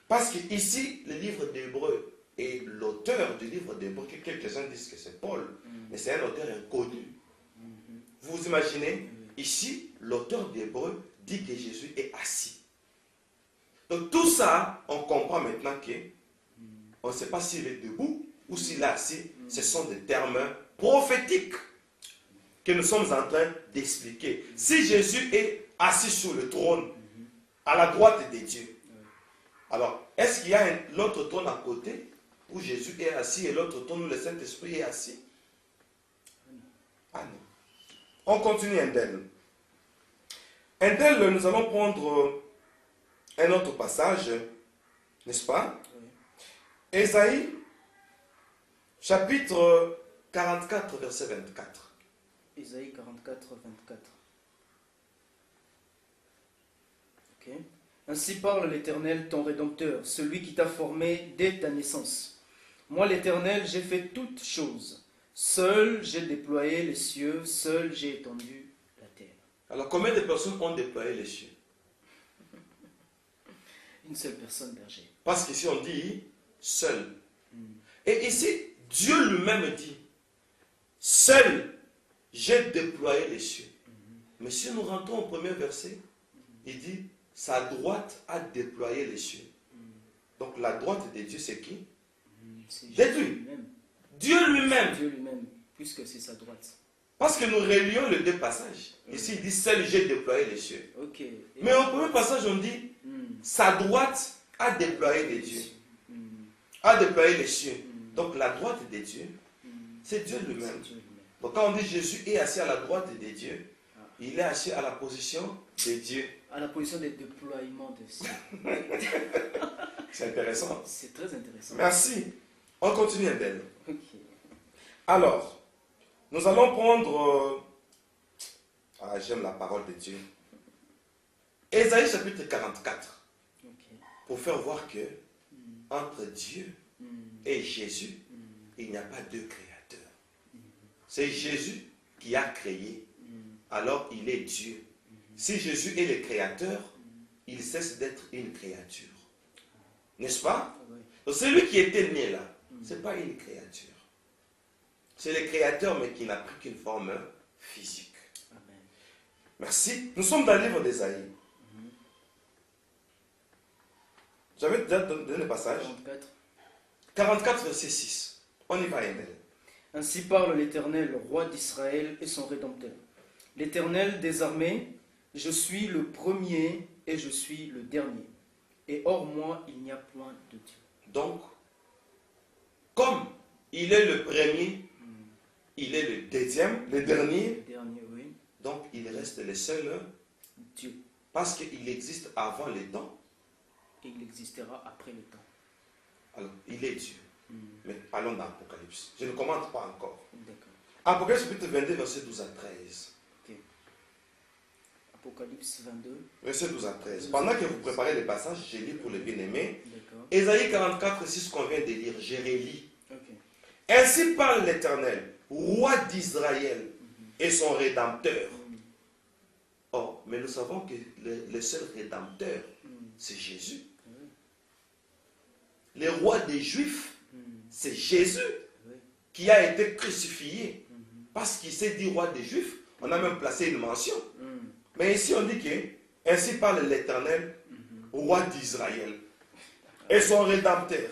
Parce que ici, le livre d'Hébreu et l'auteur du livre d'Hébreu, quelques-uns disent que c'est Paul, mais c'est un auteur inconnu. Vous vous imaginez? Ici, l'auteur d'Hébreu dit que Jésus est assis. Donc tout ça, on comprend maintenant qu'on ne sait pas s'il est debout ou s'il est assis. Ce sont des termes prophétiques que nous sommes en train d'expliquer. Si Jésus est assis sur le trône, à la droite de Dieu, alors est-ce qu'il y a l'autre trône à côté où Jésus est assis et l'autre trône où le Saint-Esprit est assis? Ah non. On continue Indel. Indel, nous allons prendre un autre passage, n'est-ce pas? Ésaïe, chapitre 44, verset 24. Ésaïe 44, 24. Ok. Ainsi parle l'Éternel, ton Rédempteur, celui qui t'a formé dès ta naissance. Moi, l'Éternel, j'ai fait toutes choses. Seul j'ai déployé les cieux, seul j'ai étendu la terre. Alors, combien de personnes ont déployé les cieux? Une seule personne, berger. Parce qu'ici, on dit seul. Et ici, Dieu lui-même dit, seul j'ai déployé les cieux. Mais si nous rentrons au premier verset, il dit, sa droite a déployé les cieux. Donc, la droite de Dieu, c'est qui? Détruit. Dieu lui-même. Dieu lui-même, puisque c'est sa droite. Parce que nous relions les deux passages. Ici, il dit, seul j'ai déployé les cieux. Ok. Mais au premier passage, on dit, sa droite a déployé les dieux. A déployé les cieux. Donc, la droite des dieux, c'est Dieu lui-même. Donc, quand on dit Jésus est assis à la droite des dieux, il est assis à la position de Dieu. À la position de déploiement de cieux. C'est intéressant. C'est très intéressant. Merci. On continue, Abel. Ok. Alors, nous allons prendre... j'aime la parole de Dieu. Ésaïe chapitre 44. Ok. Pour faire voir que entre Dieu et Jésus, il n'y a pas deux créateurs. C'est Jésus qui a créé. Alors il est Dieu. Si Jésus est le créateur, il cesse d'être une créature. N'est-ce pas? Donc celui qui était né là, ce n'est pas une créature. C'est le créateur, mais qui n'a pris qu'une forme physique. Amen. Merci. Nous sommes dans le livre d'Ésaïe. J'avais déjà donné le passage. 44. 44, verset 6. On y va, Emel. Ainsi parle l'Éternel, roi d'Israël et son Rédempteur. L'Éternel des armées, je suis le premier et je suis le dernier. Et hors moi, il n'y a point de Dieu. Donc, comme il est le premier, il est le deuxième, le dernier, Le dernier, oui. donc il reste le seul Dieu. parce qu'il existe avant les temps. Et il existera après le temps. Alors, il est Dieu. Mais allons dans l'Apocalypse. Je ne commente pas encore. D'accord. Apocalypse chapitre 22, verset 12 à 13. Ok. Apocalypse 22. Verset 12 à 13. Pendant que vous préparez les passages, je lis pour les bien-aimés. D'accord. Ésaïe 44, 6 qu'on vient de lire, je relis. Ok. Ainsi parle l'Éternel, roi d'Israël et son Rédempteur. Oh, mais nous savons que le seul Rédempteur, c'est Jésus. Le roi des Juifs, c'est Jésus qui a été crucifié. Parce qu'il s'est dit roi des Juifs, on a même placé une mention. Mais ici on dit que Ainsi parle l'Éternel, roi d'Israël, et son rédempteur.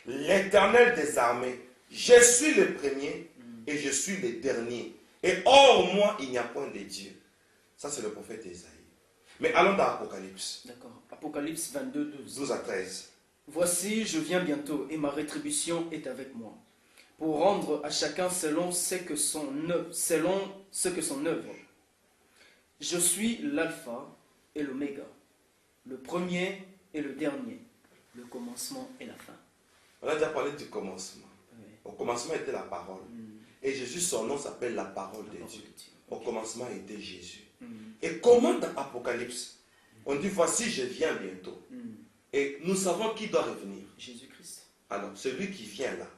L'Éternel des armées, je suis le premier et je suis le dernier. Et hors moi, il n'y a point de Dieu. Ça, c'est le prophète Isaïe. Mais allons dans Apocalypse. D'accord. Apocalypse 22, 12. 12 à 13. Voici, je viens bientôt, et ma rétribution est avec moi, pour rendre à chacun selon ce que son œuvre. Je suis l'alpha et l'oméga, le premier et le dernier, le commencement et la fin. On a déjà parlé du commencement. Oui. Au commencement était la parole. Et Jésus, son nom s'appelle la parole de Dieu. Au commencement était Jésus. Et comment dans Apocalypse, on dit voici je viens bientôt. Et nous savons qui doit revenir. Jésus-Christ. Alors, celui qui vient là.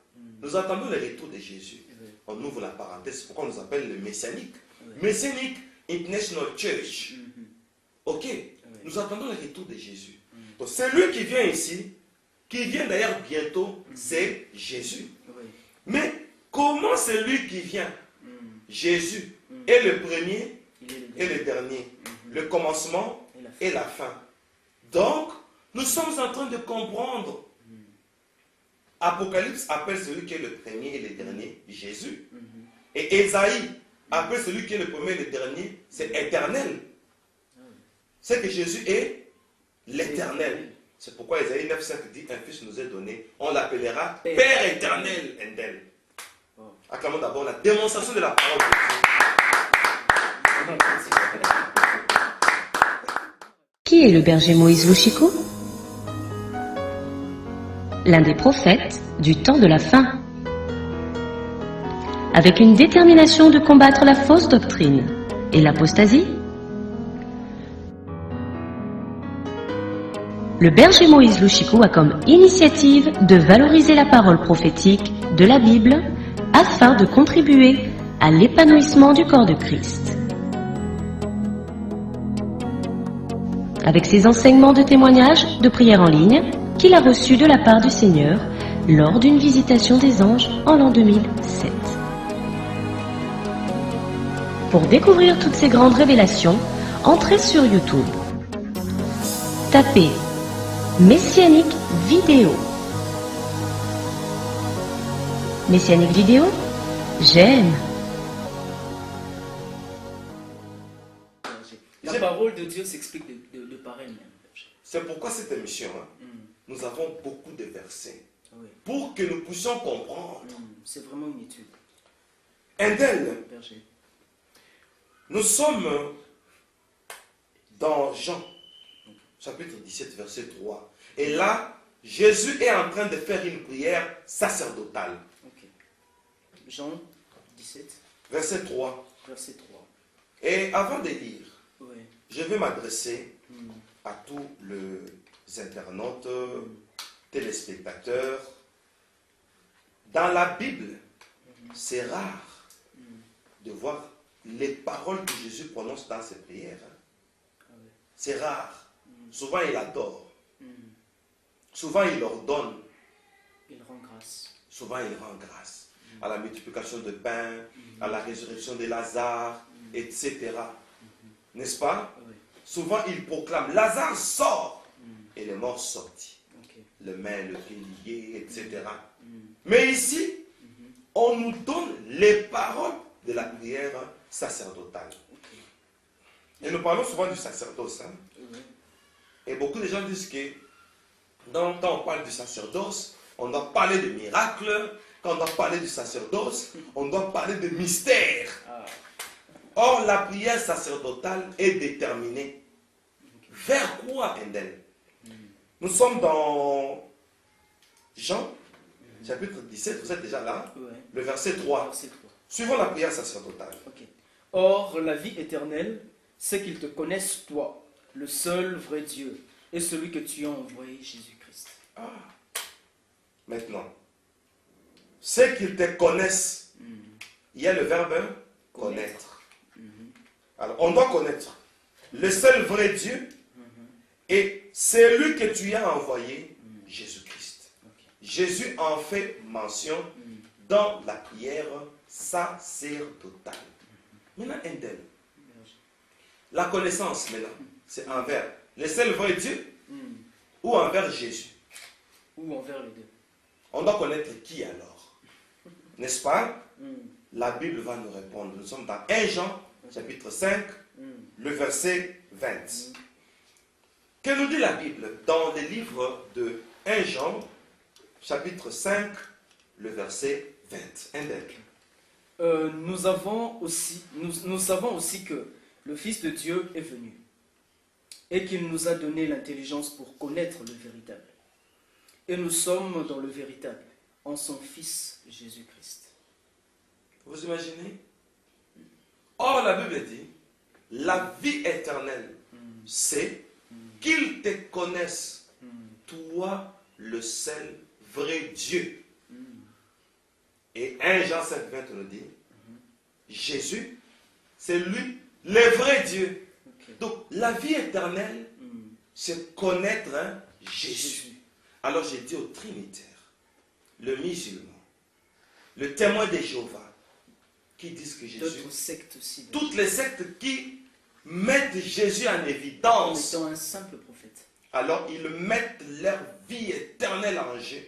Nous attendons le retour de Jésus. On ouvre la parenthèse. C'est pourquoi on nous appelle le Messianique. Messianique International Church. Ok. Nous attendons le retour de Jésus. Donc, celui qui vient ici, qui vient d'ailleurs bientôt, c'est Jésus. Mais comment celui qui vient, Jésus, est le premier et le dernier, le commencement et la fin. Donc, nous sommes en train de comprendre. Apocalypse appelle celui qui est le premier et le dernier, Jésus. Et Ésaïe appelle celui qui est le premier et le dernier, c'est éternel. C'est que Jésus est l'éternel. C'est pourquoi Ésaïe 9,5 dit, un fils nous est donné, on l'appellera Père éternel. Acclamons d'abord la démonstration de la parole de Dieu. Qui est le berger Moïse Louchiko? L'un des prophètes du temps de la fin. Avec une détermination de combattre la fausse doctrine et l'apostasie, le berger Moïse Louchiko a comme initiative de valoriser la parole prophétique de la Bible afin de contribuer à l'épanouissement du corps de Christ. Avec ses enseignements de témoignages, de prières en ligne, qu'il a reçus de la part du Seigneur lors d'une visitation des anges en l'an 2007. Pour découvrir toutes ces grandes révélations, entrez sur YouTube. Tapez Messianique Vidéo. Messianique Vidéo, j'aime. La parole de Dieu s'explique de par elle-même. C'est pourquoi cette émission, nous avons beaucoup de versets. Oui. Pour que nous puissions comprendre. C'est vraiment une étude. Indel, Berger. nous sommes dans Jean, chapitre 17, verset 3. Et là, Jésus est en train de faire une prière sacerdotale. Ok. Jean 17, Verset 3. verset 3. Et avant de lire, Oui. je vais m'adresser à tous les internautes, téléspectateurs. Dans la Bible, c'est rare de voir les paroles que Jésus prononce dans ses prières. C'est rare. Souvent, il adore. Souvent, il ordonne. Il rend grâce. Souvent, il rend grâce. À la multiplication de pain, à la résurrection de Lazare, etc. N'est-ce pas? Oui. Souvent, il proclame, Lazare sort, et les morts sortent. Ok. Le main, le pied lié, etc. Mais ici, on nous donne les paroles de la prière sacerdotale. Et nous parlons souvent du sacerdoce. Oui. Et beaucoup de gens disent que quand on parle du sacerdoce, on doit parler de miracles. Quand on doit parler du sacerdoce, on doit parler de mystère. Ah. Or, la prière sacerdotale est déterminée. Vers quoi, Endel? Nous sommes dans Jean, chapitre 17, vous êtes déjà là, Ouais. le verset 3. Verset 3. Suivons la prière sacerdotale. Ok. Or, la vie éternelle, c'est qu'ils te connaissent, toi, le seul vrai Dieu, et celui que tu as envoyé, Jésus-Christ. Maintenant, c'est qu'ils te connaissent. Il y a le verbe connaître. Alors, on doit connaître le seul vrai Dieu et celui que tu as envoyé, Jésus-Christ. Ok. Jésus en fait mention dans la prière sacerdotale. Maintenant, Endel, La connaissance maintenant, c'est envers le seul vrai Dieu ou envers Jésus. Ou envers les deux. On doit connaître qui alors? N'est-ce pas? La Bible va nous répondre. Nous sommes dans 1 Jean, chapitre 5, le verset 20. Que nous dit la Bible dans le livre de 1 Jean, chapitre 5, le verset 20? Nous savons aussi que le Fils de Dieu est venu et qu'il nous a donné l'intelligence pour connaître le véritable. Et nous sommes dans le véritable, en son Fils Jésus-Christ. Vous imaginez? Or, la Bible dit, la vie éternelle, c'est qu'ils te connaissent, toi, le seul vrai Dieu. Et 1 Jean 5, 20 nous dit, Jésus, c'est lui, le vrai Dieu. Okay. Donc, la vie éternelle, c'est connaître Jésus. Alors, j'ai dit aux Trinitaires, le musulman, le témoin de Jéhovah, qui disent que Jésus... D'autres sectes aussi. Toutes les sectes qui mettent Jésus en évidence, en étant un simple prophète. alors ils mettent leur vie éternelle en jeu.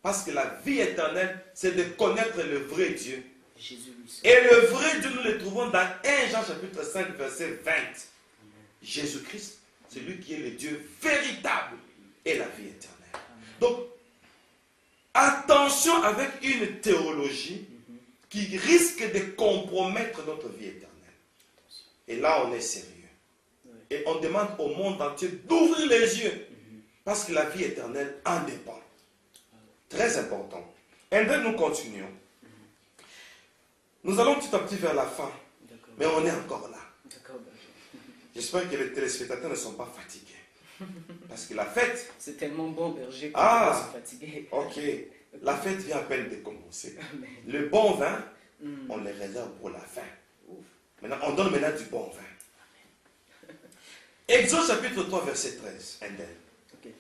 Parce que la vie éternelle, c'est de connaître le vrai Dieu. Jésus lui seul. Et le vrai Dieu, nous le trouvons dans 1 Jean chapitre 5, verset 20. Jésus-Christ, c'est lui qui est le Dieu véritable et la vie éternelle. Donc, attention avec une théologie qui risque de compromettre notre vie éternelle. Et là, on est sérieux. Et on demande au monde entier d'ouvrir les yeux. Parce que la vie éternelle en dépend. Très important. Et donc, nous continuons. Nous allons petit à petit vers la fin. Mais on est encore là. J'espère que les téléspectateurs ne sont pas fatigués. Parce que la fête... C'est tellement bon, berger, qu'on Ah, va se fatiguer. Ok. La fête vient à peine de commencer. Amen. Le bon vin, on le réserve pour la fin. Maintenant, on donne maintenant du bon vin. Exode chapitre 3, verset 13. Ok.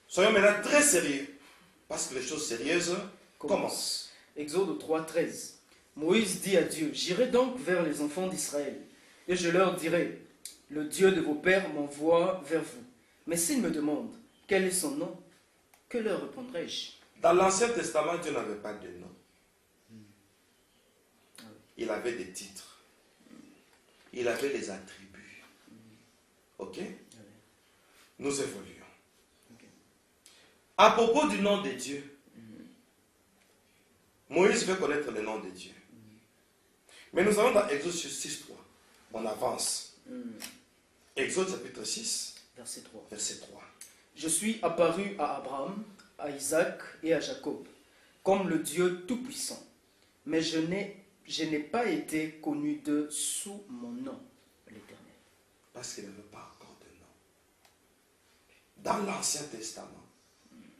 Soyons maintenant très sérieux. Parce que les choses sérieuses commencent. Exode 3, 13. Moïse dit à Dieu, j'irai donc vers les enfants d'Israël, et je leur dirai, le Dieu de vos pères m'envoie vers vous. Mais s'ils me demandent, quel est son nom, que leur répondrai-je? Dans l'Ancien Testament, Dieu n'avait pas de nom. Il avait des titres. Il avait les attributs. Ok? Nous évoluons. À propos du nom de Dieu, Moïse veut connaître le nom de Dieu. Mais nous allons dans Exode 6, 3. On avance. Exode chapitre 6, Verset 3. verset 3. Je suis apparu à Abraham, à Isaac et à Jacob, comme le Dieu Tout-Puissant. Mais je n'ai pas été connu d'eux sous mon nom, l'Éternel. Parce qu'il n'avait pas encore de nom. Dans l'Ancien Testament,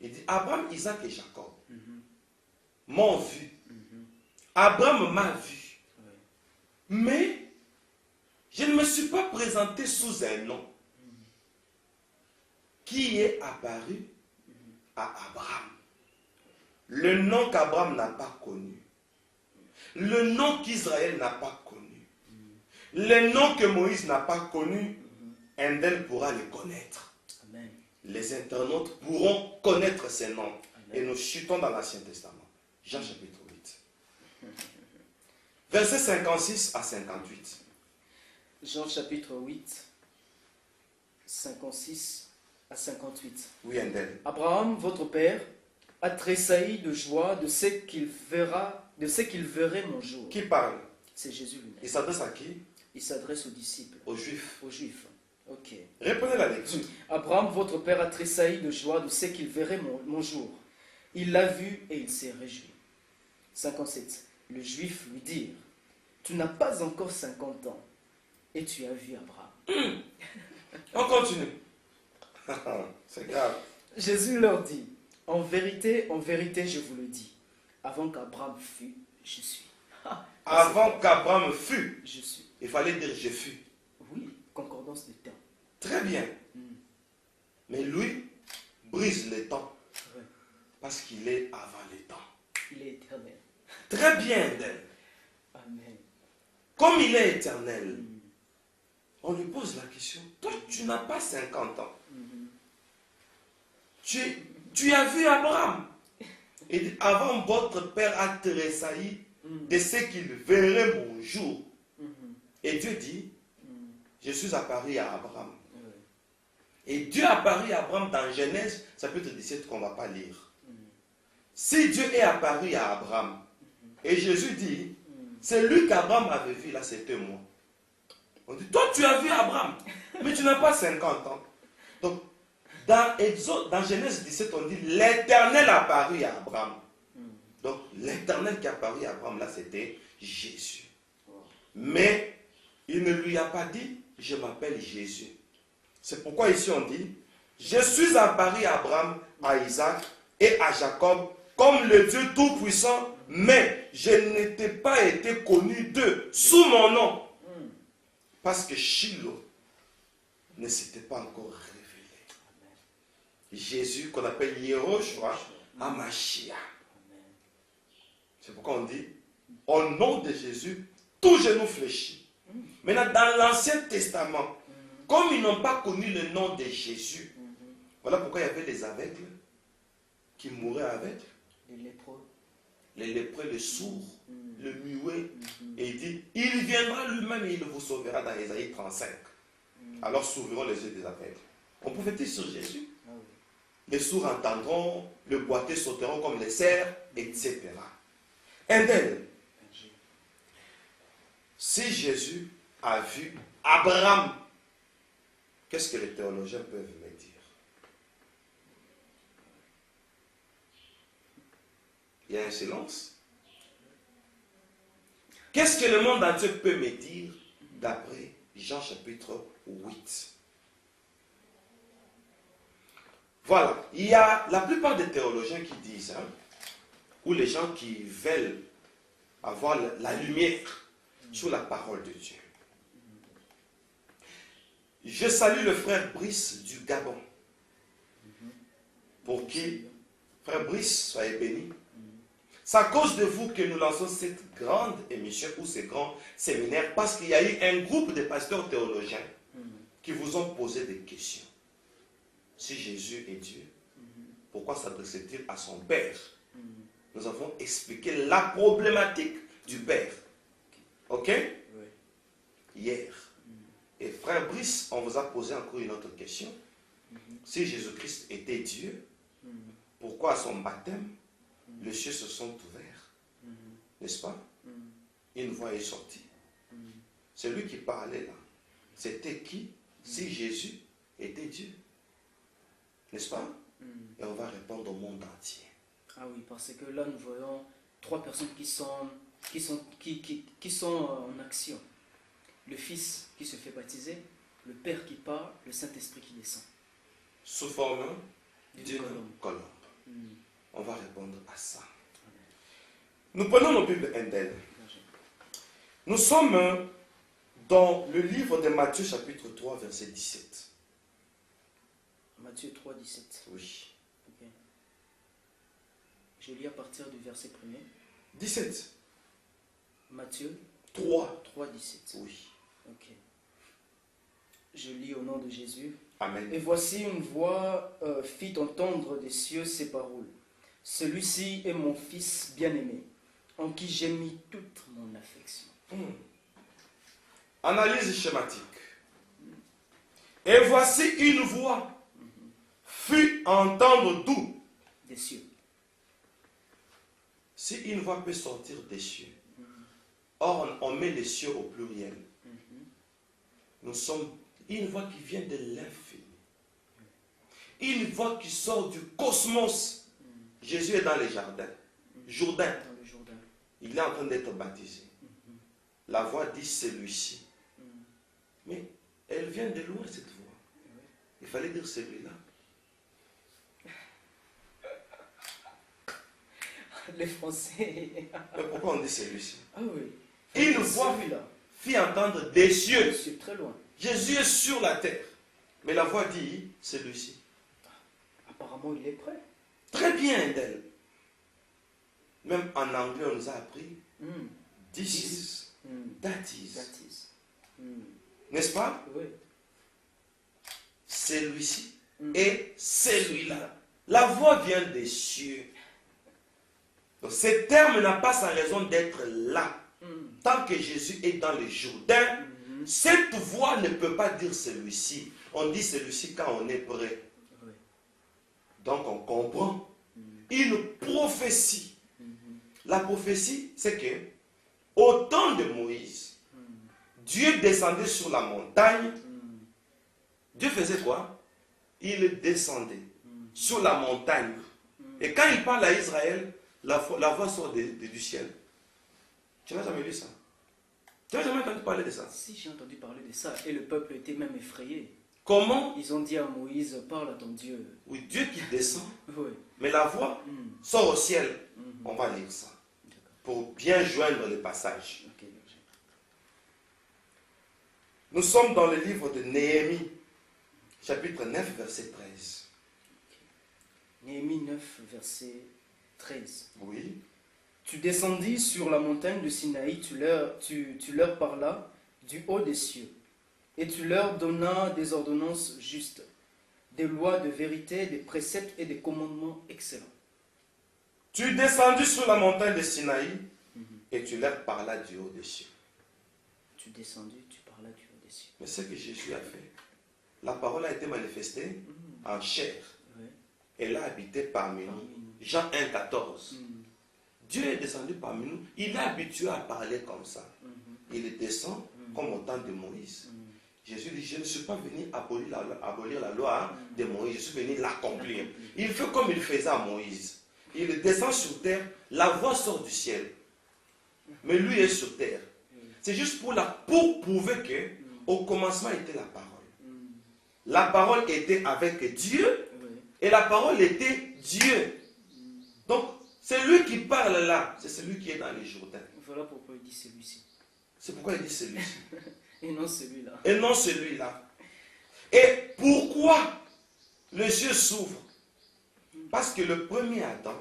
il dit Abraham, Isaac et Jacob m'ont vu. Abraham m'a vu. Mais je ne me suis pas présenté sous un nom qui est apparu à Abraham. Le nom qu'Abraham n'a pas connu. Le nom qu'Israël n'a pas connu. Le nom que Moïse n'a pas connu, un d'elles pourra le connaître. Amen. Les internautes pourront connaître ces noms. Amen. Et nous chutons dans l'Ancien Testament. Jean chapitre 8. Versets 56 à 58. Jean chapitre 8, 56 à 58. Oui, un d'elles. Abraham, votre père, a tressailli de joie de ce qu'il verrait mon jour. Qui parle? C'est Jésus Il lui-même. s'adresse à qui? Il s'adresse aux disciples, Aux Juifs. aux Juifs. Ok. Reprenez la lecture. Abraham, votre père, a tressailli de joie de ce qu'il verrait mon jour. Il l'a vu et il s'est réjoui. 57. Le Juif lui dit, tu n'as pas encore 50 ans et tu as vu Abraham. On continue. C'est grave. Jésus leur dit, en vérité, je vous le dis, avant qu'Abraham fût, je suis. Avant qu'Abraham fût, Je suis. il fallait dire je fus. Oui, concordance de temps. Très bien. Mais lui brise les temps Ouais. parce qu'il est avant les temps. Il est éternel. Très bien, d'elle. Amen. Comme il est éternel, on lui pose la question, toi tu n'as pas 50 ans. Tu as vu Abraham. Et dit, avant votre père a tressailli de ce qu'il verrait mon jour. Et Dieu dit, je suis apparu à Abraham. Et Dieu apparu à Abraham dans Genèse, chapitre 17 qu'on ne va pas lire. Si Dieu est apparu à Abraham, et Jésus dit, c'est lui qu'Abraham avait vu, là c'était moi. On dit, toi tu as vu Abraham, mais tu n'as pas 50 ans. Donc, dans Genèse 17, on dit, l'Éternel apparut à Abraham. Donc, l'Éternel qui apparut à Abraham, là c'était Jésus. Mais, il ne lui a pas dit, je m'appelle Jésus. C'est pourquoi ici on dit, je suis apparu à Abraham, à Isaac et à Jacob comme le Dieu Tout-Puissant, mais je n'étais pas été connu d'eux sous mon nom. Parce que Shiloh ne s'était pas encore révélé. Jésus, qu'on appelle Yehoshua, Hamashiach. C'est pourquoi on dit, au nom de Jésus, tout genou fléchit. Maintenant, dans l'Ancien Testament, comme ils n'ont pas connu le nom de Jésus, voilà pourquoi il y avait les aveugles qui mouraient aveugles. Les lépreux, les sourds, le muet. Et il dit, il viendra lui-même et il vous sauvera dans Ésaïe 35. Alors s'ouvriront les yeux des aveugles. On prophétise sur Jésus. Les sourds entendront, le boiteux sauteront comme les cerfs, etc. Indel. Si Jésus a vu Abraham, qu'est-ce que les théologiens peuvent me dire? Il y a un silence. Qu'est-ce que le monde entier peut me dire d'après Jean chapitre 8? Voilà. Il y a la plupart des théologiens qui disent, ou les gens qui veulent avoir la lumière sur la parole de Dieu. Je salue le frère Brice du Gabon, pour qui, frère Brice, soyez béni. C'est à cause de vous que nous lançons cette grande émission ou ce grand séminaire, parce qu'il y a eu un groupe de pasteurs théologiens qui vous ont posé des questions. Si Jésus est Dieu, pourquoi s'adressait-il à son Père? Nous avons expliqué la problématique du Père. Ok? Hier. Et frère Brice, on vous a posé encore une autre question. Si Jésus-Christ était Dieu, pourquoi à son baptême, les cieux se sont ouverts? N'est-ce pas? Une voix est sortie. C'est lui qui parlait là. C'était qui? Si Jésus était Dieu. N'est-ce pas? Et on va répondre au monde entier. Ah oui, parce que là nous voyons trois personnes qui sont en action. Le Fils qui se fait baptiser, le Père qui parle, le Saint-Esprit qui descend. Sous forme d'une colombe. colombe. On va répondre à ça. Nous prenons nos Bibles Indel. Nous sommes dans le livre de Matthieu chapitre 3 verset 17. Matthieu 3, 17. Oui. Okay. Je lis à partir du verset 1er. 17. Matthieu 3. 3, 17. Oui. Ok. Je lis au nom de Jésus. Amen. Et voici une voix fit entendre des cieux ces paroles. Celui-ci est mon Fils bien-aimé, en qui j'ai mis toute mon affection. Analyse schématique. Et voici une voix fut entendre d'où? Des cieux. Si une voix peut sortir des cieux, or on met les cieux au pluriel. Nous sommes une voix qui vient de l'infini. Une voix qui sort du cosmos. Jésus est dans les jardins. Jourdain. Dans le Jourdain. Il est en train d'être baptisé. La voix dit celui-ci. Mais elle vient de loin cette voix. Il fallait dire celui-là. Les Français. Mais pourquoi on dit celui-ci? Ah oui. Une voix fit entendre des cieux. C'est très loin. Jésus est sur la terre. Mais la voix dit celui-ci. Apparemment, il est prêt. Très bien d'elle. Même en anglais, on nous a appris this is, that is. N'est-ce pas? Oui. Celui-ci Mm. et celui-là. La voix vient des cieux. Donc, ce terme n'a pas sa raison d'être là. Mm. Tant que Jésus est dans le Jourdain, Mhm. cette voix ne peut pas dire celui-ci. On dit celui-ci quand on est prêt. Oui. Donc on comprend. Mm. Une prophétie. Mhm. La prophétie, c'est que au temps de Moïse, Mm. Dieu descendait sur la montagne. Mm. Dieu faisait quoi? Il descendait Mm. sur la montagne. Et quand il parle à Israël, la voix sort du ciel. Tu n'as jamais lu ça? Tu n'as jamais entendu parler de ça? Si, j'ai entendu parler de ça. Et le peuple était même effrayé. Comment? Ils ont dit à Moïse, parle à ton Dieu. Oui, Dieu qui descend, Oui. mais la voix Mm. sort au ciel. Mhm. On va lire ça D'accord. pour bien joindre les passages. Ok, berger. Nous sommes dans le livre de Néhémie, chapitre 9, verset 13. Néhémie 9, verset 13. Oui. Tu descendis sur la montagne de Sinaï, tu leur parlas du haut des cieux, et tu leur donnas des ordonnances justes, des lois de vérité, des préceptes et des commandements excellents. Tu descendis sur la montagne de Sinaï et tu leur parlas du haut des cieux. Tu descendis, tu parlas du haut des cieux. Mais ce que Jésus a fait, la parole a été manifestée en chair. Ouais. Elle a habité parmi Parmi nous. nous. Jean 1, 14. Mhm. Dieu est descendu parmi nous. Il est habitué à parler comme ça. Mhm. Il descend comme au temps de Moïse. Mhm. Jésus dit, je ne suis pas venu abolir la loi de Moïse, je suis venu l'accomplir. L'accomplir. Il fait comme il faisait à Moïse. Il descend sur terre, la voix sort du ciel. Mais lui est sur terre. C'est juste pour prouver que au commencement était la parole. Mhm. La parole était avec Dieu Ouais. et la parole était Dieu. Donc, c'est lui qui parle là, c'est celui qui est dans les Jourdains. Voilà pourquoi il dit celui-ci. C'est pourquoi il dit celui-ci. Et non celui-là. Et non celui-là. Et pourquoi les yeux s'ouvrent? Parce que le premier Adam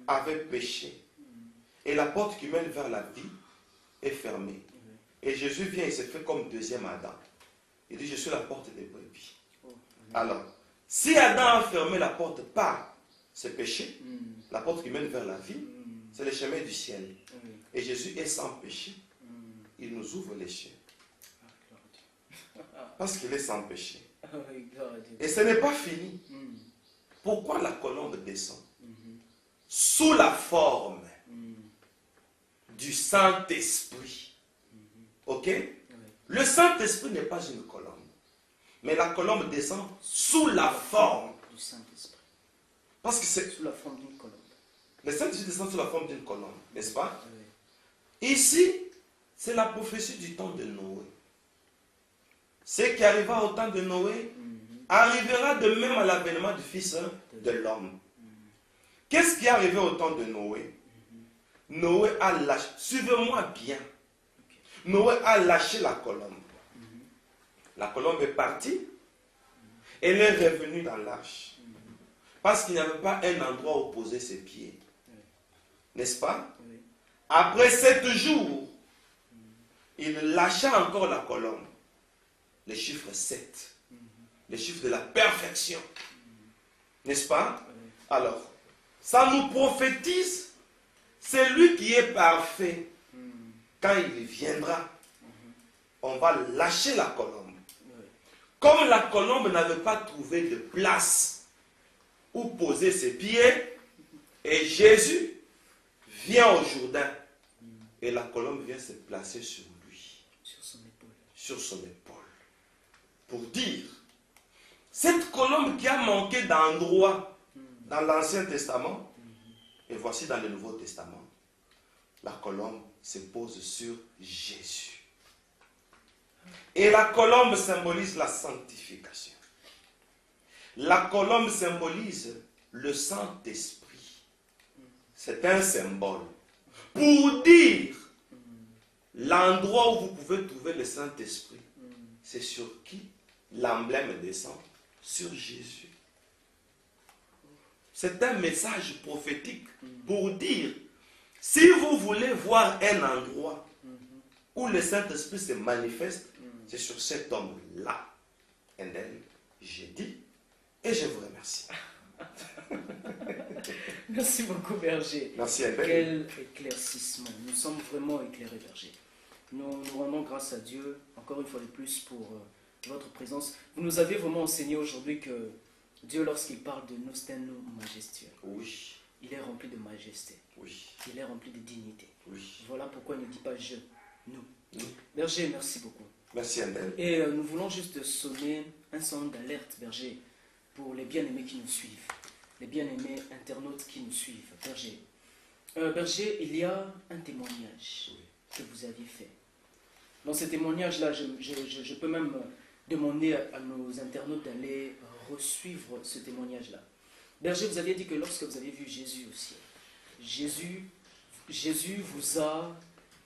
avait péché. Et la porte qui mène vers la vie est fermée. Et Jésus vient et se fait comme deuxième Adam. Il dit, je suis la porte des brebis. Oh. Alors, si Adam a fermé la porte par ce péché, Mhm. la porte qui mène vers la vie, Mhm. c'est le chemin du ciel. Oui. Et Jésus est sans péché. Mhm. Il nous ouvre les cieux. Ah, gloire à Dieu. Parce qu'il est sans péché. Ah oui, gloire à Dieu. Et ce n'est pas fini. Mhm. Pourquoi la colombe descend? Mhm. Sous la forme Mhm. du Saint-Esprit. Ok? Oui. Le Saint-Esprit n'est pas une colombe. Mais la colombe descend sous la forme. Du Saint-Esprit. Parce que c'est Sous la forme d'une colombe. le Saint-Esprit descend sous la forme d'une colombe, n'est-ce pas? Oui. Ici, c'est la prophétie du temps de Noé. Ce qui arriva au temps de Noé Mhm. arrivera de même à l'avènement du Fils de l'homme. Qu'est-ce qui est arrivé au temps de Noé? Noé a lâché, suivez-moi bien. Noé a lâché la colombe. La colombe est partie. Elle est revenue dans l'arche. Parce qu'il n'y avait pas un endroit où poser ses pieds. N'est-ce pas? Oui. Après 7 jours, il lâcha encore la colombe. Le chiffre 7. Le chiffre de la perfection. N'est-ce pas? Oui. Alors, ça nous prophétise, c'est lui qui est parfait. Mhm. Quand il viendra, on va lâcher la colombe. Oui. Comme la colombe n'avait pas trouvé de place où poser ses pieds, et Jésus vient au Jourdain, et la colombe vient se placer sur lui, Sur son épaule. sur son épaule, pour dire, cette colombe qui a manqué d'endroit dans l'Ancien Testament, et voici dans le Nouveau Testament, la colombe se pose sur Jésus. Et la colombe symbolise la sanctification. La colombe symbolise le Saint-Esprit. C'est un symbole. Pour dire l'endroit où vous pouvez trouver le Saint-Esprit, c'est sur qui l'emblème descend? Sur Jésus. C'est un message prophétique pour dire, si vous voulez voir un endroit où le Saint-Esprit se manifeste, C'est sur cet homme-là, Endel, j'ai dit, et je vous remercie. Merci beaucoup, berger. Merci, Endel. Quel éclaircissement. Nous sommes vraiment éclairés, berger. Nous rendons grâce à Dieu, encore une fois de plus, pour votre présence. Vous nous avez vraiment enseigné aujourd'hui que Dieu, lorsqu'il parle de nous, c'est un nom majestueux. Oui, Il est rempli de majesté. oui, Il est rempli de dignité. oui. Voilà pourquoi il ne dit pas je, nous. Nous. Berger, merci beaucoup. Merci, Endel. Et nous voulons juste sonner un son d'alerte, berger, pour les bien-aimés qui nous suivent. Les bien-aimés internautes qui nous suivent. Berger. Berger, il y a un témoignage que vous aviez fait. Dans ce témoignage-là, je peux même demander à nos internautes d'aller resuivre ce témoignage-là. Berger, vous aviez dit que lorsque vous avez vu Jésus au ciel, Jésus vous a,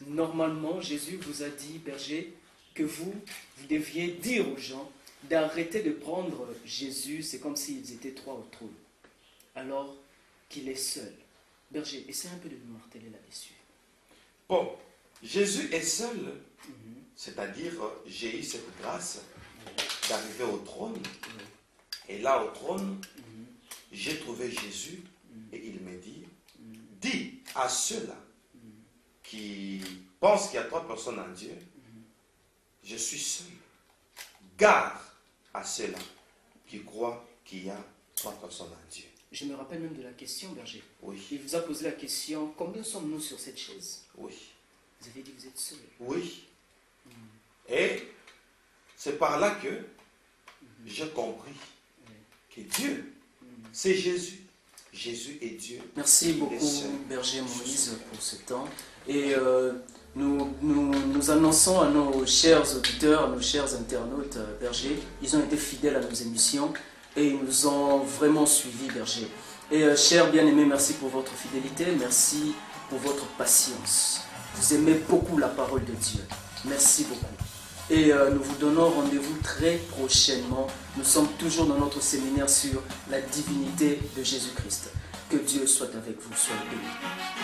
normalement, Jésus vous a dit, berger, que vous deviez dire aux gens d'arrêter de prendre Jésus, c'est comme s'ils étaient trois au trône, alors qu'il est seul. Berger, essayez un peu de nous marteler là-dessus. Bon, Jésus est seul, c'est-à-dire j'ai eu cette grâce d'arriver au trône. Et là, au trône, j'ai trouvé Jésus et il me dit, dis à ceux-là qui pensent qu'il y a trois personnes en Dieu, je suis seul. Gare à ceux-là qui croient qu'il y a trois personnes en Dieu. Je me rappelle même de la question, berger. Oui, Il vous a posé la question, combien sommes-nous sur cette chaise? oui, Vous avez dit, vous êtes seul. oui. Et c'est par là que j'ai compris que Dieu, c'est Jésus. Jésus est Dieu. Merci beaucoup, seul. berger Moïse, pour ce temps. Et nous annonçons à nos chers auditeurs, à nos chers internautes, berger, ils ont été fidèles à nos émissions et ils nous ont vraiment suivis, berger. Et chers bien-aimés, merci pour votre fidélité, merci pour votre patience. Vous aimez beaucoup la parole de Dieu. Merci beaucoup. Et nous vous donnons rendez-vous très prochainement. Nous sommes toujours dans notre séminaire sur la divinité de Jésus-Christ. Que Dieu soit avec vous, soyez bénis.